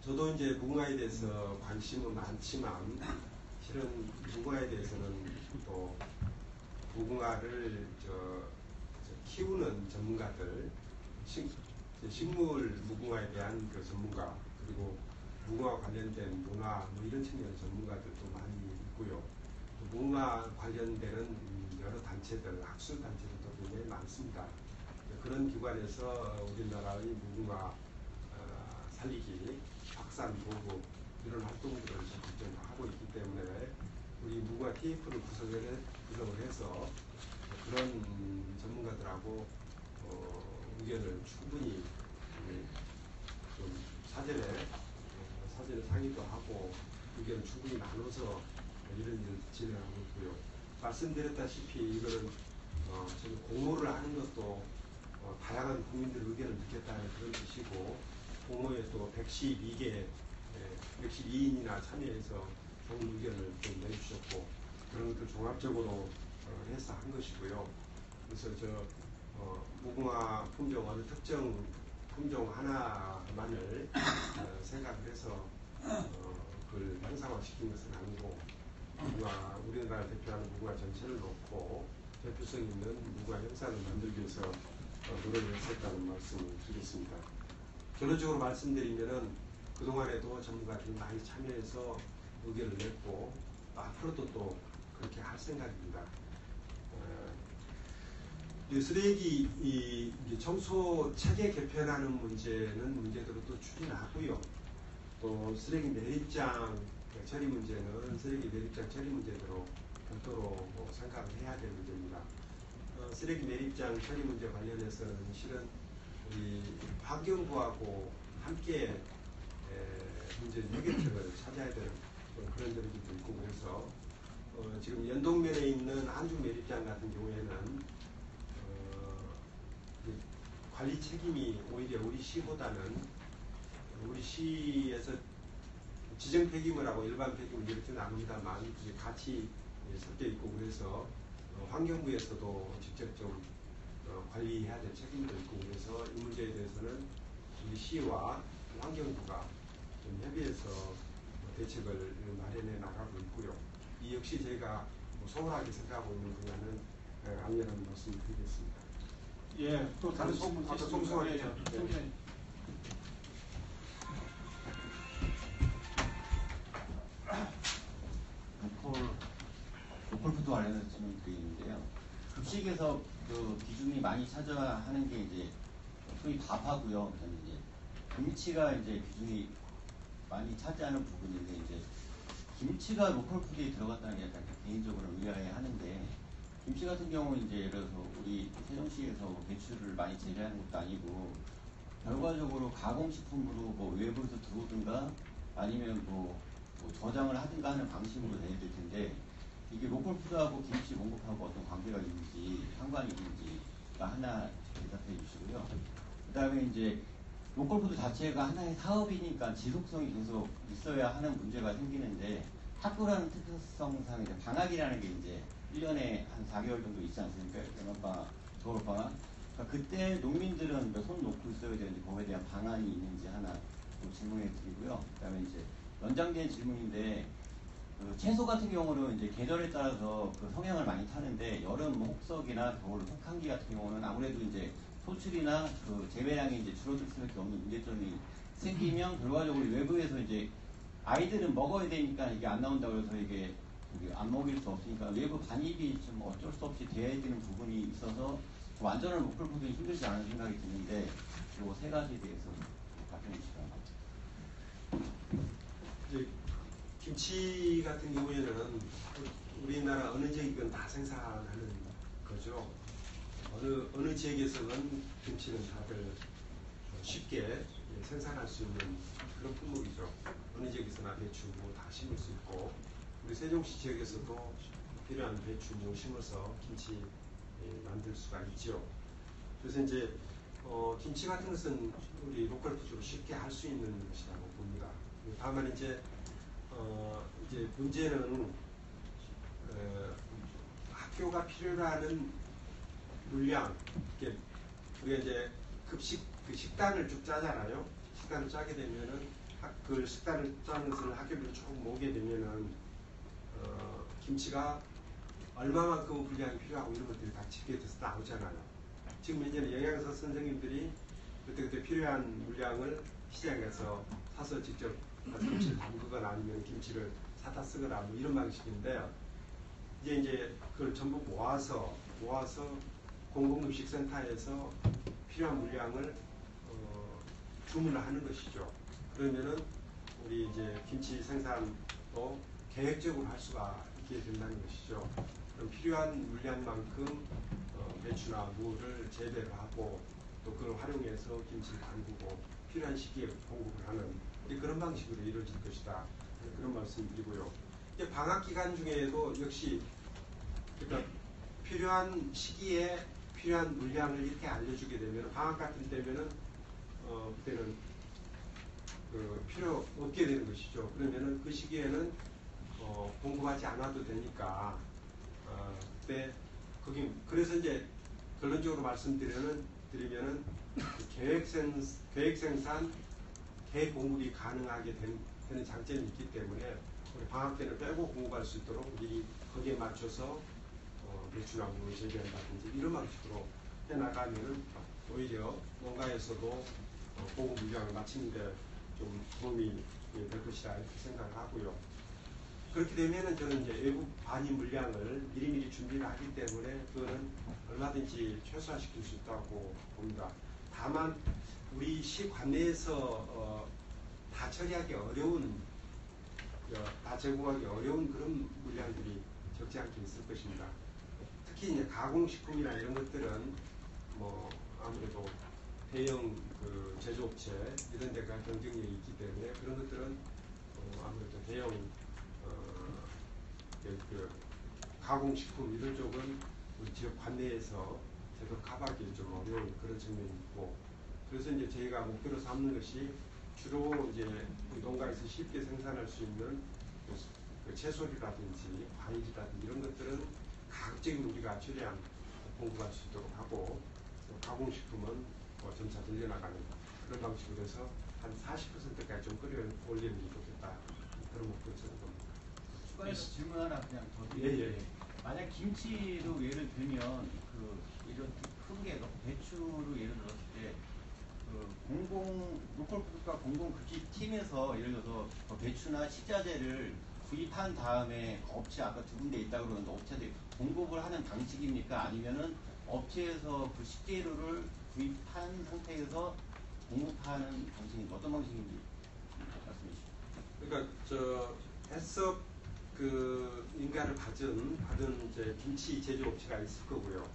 저도 이제 무궁화에 대해서 관심은 많지만 실은 무궁화에 대해서는 또 무궁화를 키우는 전문가들, 식물 무궁화에 대한 그 전문가 그리고 무궁화 관련된 문화 뭐 이런 측면 전문가들도 많이 있고요. 또 무궁화 관련되는 여러 단체들, 학술 단체들도 굉장히 많습니다. 그런 기관에서 우리나라의 무궁화 살리기, 확산, 보급 이런 활동들을 적극적으로 하고 있기 때문에 우리 무궁화 TF를 구성을 해서 그런 전문가들하고 의견을 충분히 좀 사전에 상의도 하고 의견을 충분히 나눠서 이런 일을 진행하고 있고요. 말씀드렸다시피 이거는 저는 공모를 하는 것도 다양한 국민들의 의견을 듣겠다는 그런 뜻이고 공모에 또 112인이나 참여해서 좋은 의견을 좀 내주셨고 그런 것들 종합적으로 해서 한 것이고요. 그래서 무궁화 품종 어느 특정 품종 하나만을 생각을 해서 그걸 형상화시킨 것은 아니고 우리나라 대표하는 무궁화 전체를 놓고 대표성 있는 무궁화 형상을 만들기 위해서 노력을 했었다는 말씀을 드리겠습니다. 결론적으로 말씀드리면은 그동안에도 전문가들이 많이 참여해서 의견을 냈고 앞으로도 또 그렇게 할 생각입니다. 쓰레기 청소 체계 개편하는 문제대로 또 추진하고요. 또 쓰레기 매립장 처리 문제는 쓰레기 매립장 처리 문제대로 별도로 생각을 해야 될 문제입니다. 쓰레기 매립장 처리 문제 관련해서는 실은 우리 환경부하고 함께 문제 해결책을 찾아야 되는 그런 점도 있고 그래서 지금 연동면에 있는 안중 매립장 같은 경우에는 관리 책임이 오히려 우리 시보다는 우리 시에서 지정 폐기물 하고 일반 폐기물 이렇게 나눕니다만 같이 섞여 있고 그래서 환경부에서도 직접 좀 관리해야 될 책임도 있고 그래서 이 문제에 대해서는 우리 시와 환경부가 좀 협의해서 대책을 마련해 나가고 있고요. 이 역시 저희가 소홀하게 생각하고 있는 분야는 안전한 말씀을 드리겠습니다. 예, 또 다른 소문 아까 송수환 예, 로컬푸드 관련해서 질문드리는데요. 급식에서 그 비중이 많이 차지하는 게 이제 소위 밥하고요. 그다음에 이제 김치가 이제 비중이 많이 차지하는 부분인데 이제 김치가 로컬푸드에 들어갔다는 게 약간 개인적으로 의아해하는데 김치 같은 경우는 이제 예를 들어서 우리 세종시에서 배추를 많이 재배하는 것도 아니고 결과적으로 가공식품으로 뭐 외부에서 들어오든가 아니면 뭐 저장을 하든가 하는 방식으로 돼야 될 텐데 이게 로컬푸드하고 김치 공급하고 어떤 관계가 있는지 상관이 있는지가 하나 대답해 주시고요. 그 다음에 이제 로컬푸드 자체가 하나의 사업이니까 지속성이 계속 있어야 하는 문제가 생기는데 학교라는 특성상 이제 방학이라는 게 이제 1년에 한 4개월 정도 있지 않습니까? 여름방학, 겨울방학. 그러니까 그때 농민들은 손 놓고 있어야 되는지 거기에 대한 방안이 있는지 하나 또 질문해 드리고요. 그 다음에 이제 연장된 질문인데 그 채소 같은 경우는 이제 계절에 따라서 그 성향을 많이 타는데 여름 혹석이나 겨울 혹한기 같은 경우는 아무래도 이제 소출이나 그 재배량이 이제 줄어들 수밖에 없는 문제점이 생기면 결과적으로 외부에서 이제 아이들은 먹어야 되니까 이게 안 나온다고 해서 이게 안 먹일 수 없으니까 외부 반입이 좀 어쩔 수 없이 돼야 되는 부분이 있어서 완전한 로컬 푸드는 힘들지 않은 생각이 드는데 이 세 가지에 대해서 답변해 주시면. 이제 김치 같은 경우에는 우리나라 어느 지역이건 다 생산하는 거죠. 어느 지역에서는 김치는 다들 쉽게 생산할 수 있는 그런 품목이죠. 어느 지역에서나 배추, 무 다 심을 수 있고, 우리 세종시 지역에서도 필요한 배추, 무 심어서 김치 만들 수가 있죠. 그래서 이제 김치 같은 것은 우리 로컬 푸드로 쉽게 할 수 있는 것이라고 봅니다. 다만 이제 문제는 학교가 필요로 하는 물량, 우리가 이제 급식 그 식단을 쭉 짜잖아요. 식단을 짜게 되면은 그 식단을 짜는 것을 학교별로 쭉 모으게 되면은 김치가 얼마만큼 분량이 필요하고 이런 것들이 다 집계돼서 나오잖아요. 지금 현재는 영양사 선생님들이 그때 필요한 물량을 시장에서 사서 직접 김치를 담그거나 아니면 김치를 사다 쓰거나 뭐 이런 방식인데, 이제 그걸 전부 모아서 공공급식센터에서 필요한 물량을 주문을 하는 것이죠. 그러면은 우리 이제 김치 생산도 계획적으로 할 수가 있게 된다는 것이죠. 그럼 필요한 물량만큼 배추나 무를 재배를 하고 또 그걸 활용해서 김치를 담그고 필요한 시기에 공급을 하는 그런 방식으로 이루어질 것이다. 그런 말씀드리고요. 이제 방학 기간 중에도 역시 그러니까 필요한 시기에 필요한 물량을 이렇게 알려주게 되면 방학 같은 때면은 그때는 필요 없게 되는 것이죠. 그러면은 그 시기에는 공급하지 않아도 되니까 그때 그래서 이제 결론적으로 말씀드리면은 계획생산, 대공급이 가능하게 되는 장점이 있기 때문에 우리 방학 때는 빼고 공급할 수 있도록 미리 거기에 맞춰서 배추나 무를 재배한다든지 이런 방식으로 해나가면은 오히려 농가에서도 공급 물량을 맞추는데 좀 도움이 될 것이라 이렇게 생각을 하고요. 그렇게 되면은 저는 이제 외부 반입 물량을 미리미리 준비를 하기 때문에 그거는 얼마든지 최소화시킬 수 있다고 봅니다. 다만 우리 시 관내에서 다 처리하기 어려운, 다 제공하기 어려운 그런 물량들이 적지 않게 있을 것입니다. 특히 이제 가공식품이나 이런 것들은 뭐 아무래도 대형 그 제조업체 이런 데가 경쟁력이 있기 때문에 그런 것들은 아무래도 대형 그 가공식품 이런 쪽은 우리 지역 관내에서 제대로 커버하기 좀 어려운 그런 측면이 있고, 그래서 이제 저희가 목표로 삼는 것이 주로 이제 농가에서 쉽게 생산할 수 있는 그 채소류라든지 과일이라든지 이런 것들은 가급적이면 우리가 최대한 공급할 수 있도록 하고, 가공식품은 점차 늘려나가는 그런 방식으로 해서 한 40%까지 좀 끌어올리는 게 좋겠다. 그런 목표를 세운 겁니다. 추가해서 질문 하나 그냥 더 예, 드리는데, 예. 만약 김치로 예를 들면 이런 큰 게 배추로 예를 들었을 때 로컬 푸드과 공공급식팀에서 예를 들어서 배추나 식자재를 구입한 다음에 업체 아까 두 군데 있다고 그러는데 업체들이 공급을 하는 방식입니까? 아니면은 업체에서 그 식재료를 구입한 상태에서 공급하는 방식인지 어떤 방식인지 말씀해 주시죠. 그러니까 해썹 그 인가를 받은 이제 김치 제조업체가 있을 거고요.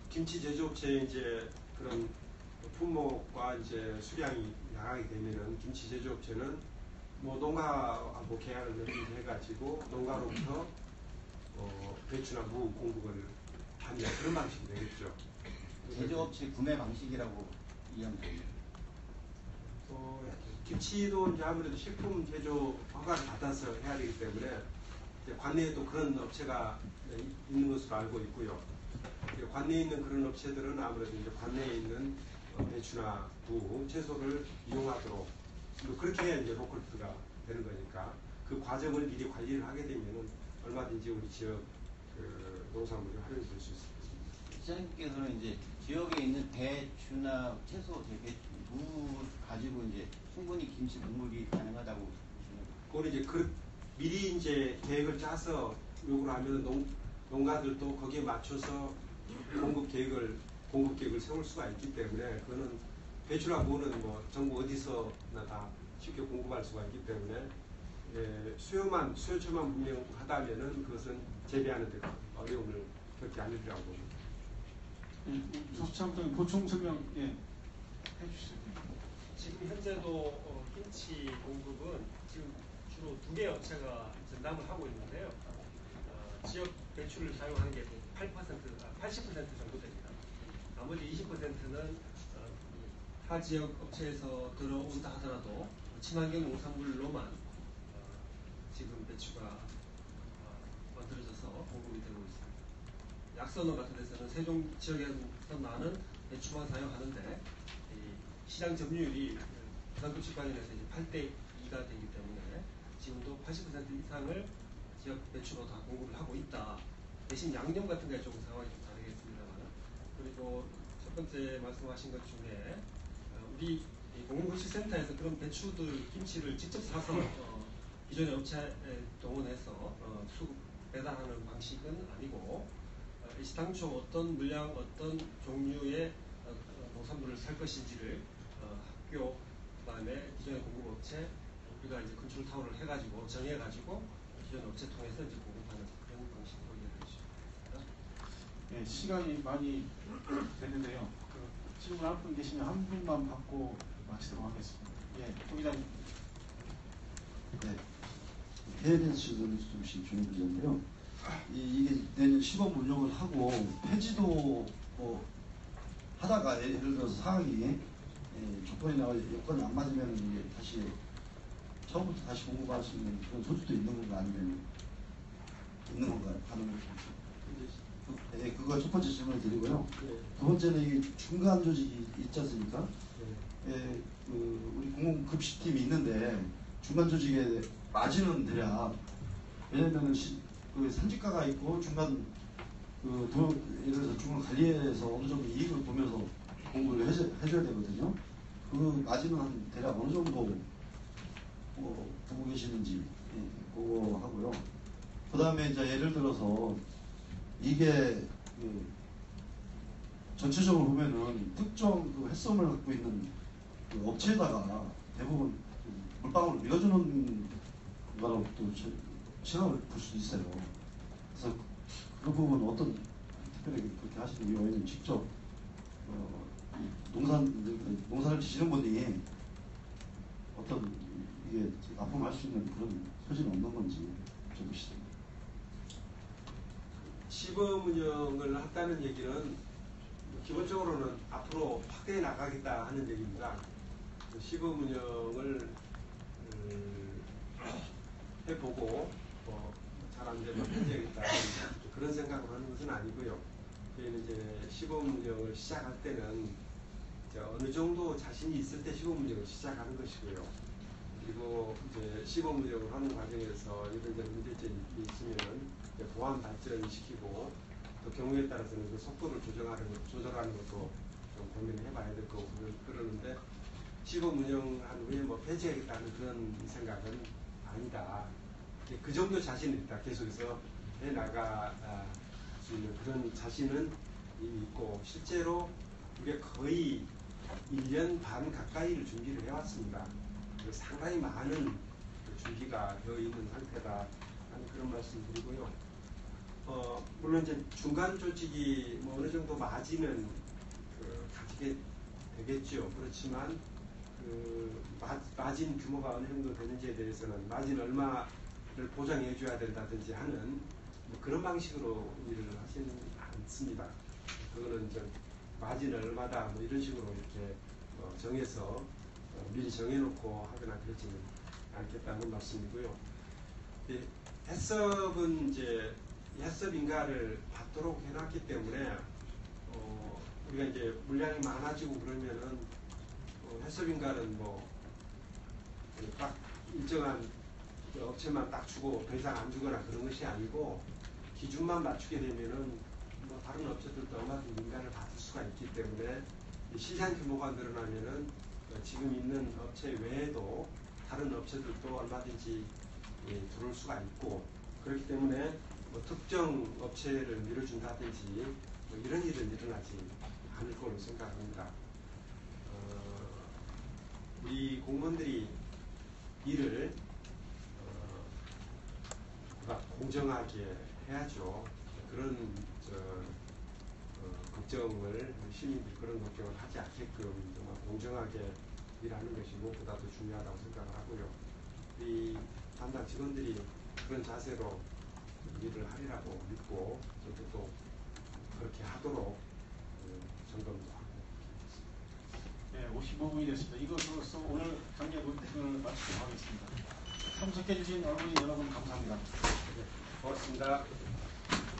김치 제조업체에 이제 그런 품목과 이제 수량이 나가게 되면은 김치 제조업체는 뭐 농가하고 계약을 맺어가지고 농가로부터 배추나 무 공급을 하는 그런 방식이 되겠죠. 제조업체 구매 방식이라고 이해하면 됩니다. 김치도 이제 아무래도 식품 제조 허가를 받아서 해야 되기 때문에 이제 관내에도 그런 업체가 있는 것으로 알고 있고요. 관내에 있는 그런 업체들은 아무래도 이제 관내에 있는 배추나 무, 채소를 이용하도록 그렇게 해야 이제 로컬푸드가 되는 거니까 그 과정을 미리 관리를 하게 되면은 얼마든지 우리 지역 그 농산물이 활용될 수 있습니다. 시장님께서는 이제 지역에 있는 배추나 채소, 무 가지고 이제 충분히 김치 공급이 가능하다고 보시는 그걸 이제 미리 이제 계획을 짜서 요구를 하면 농가들도 거기에 맞춰서 공급 계획을 세울 수가 있기 때문에 그거는 배추나 무는 뭐 전국 어디서나 다 쉽게 공급할 수가 있기 때문에 수요처만 분명하다면은 그것은 재배하는 데 어려움을 겪지 않으리라고 봅니다. 조수창부장님 보충 설명 해주시죠. 지금 현재도 김치 공급은 지금 주로 2개 업체가 전담을 하고 있는데요. 지역 배추를 사용하는 게 80% 정도 됩니다. 나머지 20%는 타 지역 업체에서 들어온다 하더라도 친환경 농산물로만 지금 배추가 만들어져서 공급이 되고 있습니다. 약선원 같은 데서는 세종 지역에서 나는 배추만 사용하는데 시장 점유율이 부산급식 관련해서 이제 8대2가 되기 때문에 지금도 80% 이상을 지역 배추로 다 공급을 하고 있다. 대신 양념 같은 게 조금 상황이 좀 다르겠습니다만, 그리고 첫 번째 말씀하신 것 중에 우리 공공급식센터에서 그런 배추들 김치를 직접 사서 기존의 업체에 동원해서 수급 배달하는 방식은 아니고 당초 어떤 물량, 어떤 종류의 농산물을 살 것인지를 학교, 그다음에 기존의 공급업체 우리가 이제 컨트롤 타워를 해가지고 정해가지고 기존 업체 통해서 이제 공급하는 그런 방식으로 이해되십니다. 시간이 많이 됐는데요. 질문 한 분 계시면 한 분만 받고 마치도록 하겠습니다. 조 기자님. 네. 해에 대해서 조금씩 준비했는데요. 이게 내년 시범 운영을 하고 폐지도 하다가 예를 들어서 상황이 조건이 나와 여건이 안 맞으면 이게 다시 처음부터 다시 공급할 수 있는 그런 소지도 있는 건가 아니면 있는 건가요? 가능한 건가요? 그거 첫 번째 질문을 드리고요. 두 번째는 이 중간 조직이 있지 않습니까? 우리 공공급식팀이 있는데 중간 조직에 마진은 대략 왜냐면은 그 산지가가 있고 중간 예를 들어서 중간 관리해서 어느 정도 이익을 보면서 공부를 해줘야 되거든요. 그 마진은 한 대략 어느 정도 보고 계시는지 그거 하고요. 그 다음에 이제 예를 들어서 이게 전체적으로 보면은 특정 그 햇섬을 갖고 있는 그 업체에다가 대부분 물방울을 밀어주는 거라고 또 시각을 볼 수 있어요. 그래서 그 부분은 어떤 특별하게 그렇게 하시는 이유는 직접 농사를 지시는 분이 어떤 이게 납품할 수 있는 그런 소지는 없는 건지 여쭤보시죠. 시범 운영을 한다는 얘기는 기본적으로는 앞으로 확대해 나가겠다 하는 얘기입니다. 시범 운영을 해보고 잘 안 되면 해야겠다 그런 생각을 하는 것은 아니고요. 저희는 이제 시범 운영을 시작할 때는 이제 어느 정도 자신이 있을 때 시범 운영을 시작하는 것이고요. 그리고 이제 시범 운영을 하는 과정에서 이런저런 문제점이 있으면은 보완 발전을 시키고 또 경우에 따라서는 그 속도를 조절하는 것도 좀 고민을 해봐야 될 거고 그러는데 시범 운영한 후에 뭐 폐지하겠다는 그런 생각은 아니다. 그 정도 자신은 있다. 계속해서 해나갈 수 있는 그런 자신은 이미 있고 실제로 우리가 거의 1년 반 가까이를 준비를 해왔습니다. 상당히 많은 준비가 되어 있는 상태다 하는 그런 말씀 드리고요. 물론 이제 중간 조직이 뭐 어느 정도 마진은 가지게 되겠죠. 그렇지만 그 마진 규모가 어느 정도 되는지에 대해서는 마진 얼마를 보장해 줘야 된다든지 하는 뭐 그런 방식으로 일을 하지는 않습니다. 그거는 이제 마진 얼마다 뭐 이런 식으로 이렇게 정해서 미리 정해놓고 하거나 그러지는 않겠다는 말씀이고요. 해썹은 이제 해썹 인가를 받도록 해놨기 때문에 우리가 이제 물량이 많아지고 그러면은 해썹 인가는 뭐 딱 일정한 업체만 딱 주고 더 이상 안 주거나 그런 것이 아니고 기준만 맞추게 되면은 뭐 다른 업체들도 얼마든지 민간을 받을 수가 있기 때문에 이 시장 규모가 늘어나면은 지금 있는 업체 외에도 다른 업체들도 얼마든지 들어올 수가 있고, 그렇기 때문에 뭐 특정 업체를 밀어준다든지 뭐 이런 일은 일어나지 않을 거로 생각합니다. 우리 공무원들이 일을 보다 공정하게 해야죠. 그런 걱정을 시민들이 그런 걱정을 하지 않게끔 정말 공정하게 일하는 것이 무엇보다도 중요하다고 생각을 하고요. 우리 담당 직원들이 그런 자세로 일을 하리라고 믿고 저도 또 그렇게 하도록 점검도 하고. 네, 55분이 됐습니다. 이것으로서 오늘 강의 브리핑을 마치도록 하겠습니다. 참석해주신 언론인 여러분 감사합니다. 네, 고맙습니다.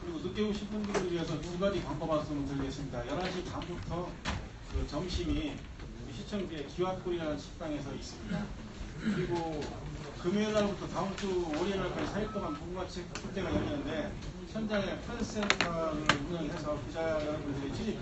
그리고 늦게 오신 분들을 위해서 두 가지 광고 말씀을 드리겠습니다. 11시 반부터 그 점심이 시청주의 기와꿀이라는 식당에서 있습니다. 그리고 금요일 날부터 다음 주 월요일 날까지 4일 동안 본가책 축제가 열리는데 현장에 프레스센터를 운영해서 기자 여러분들이 취재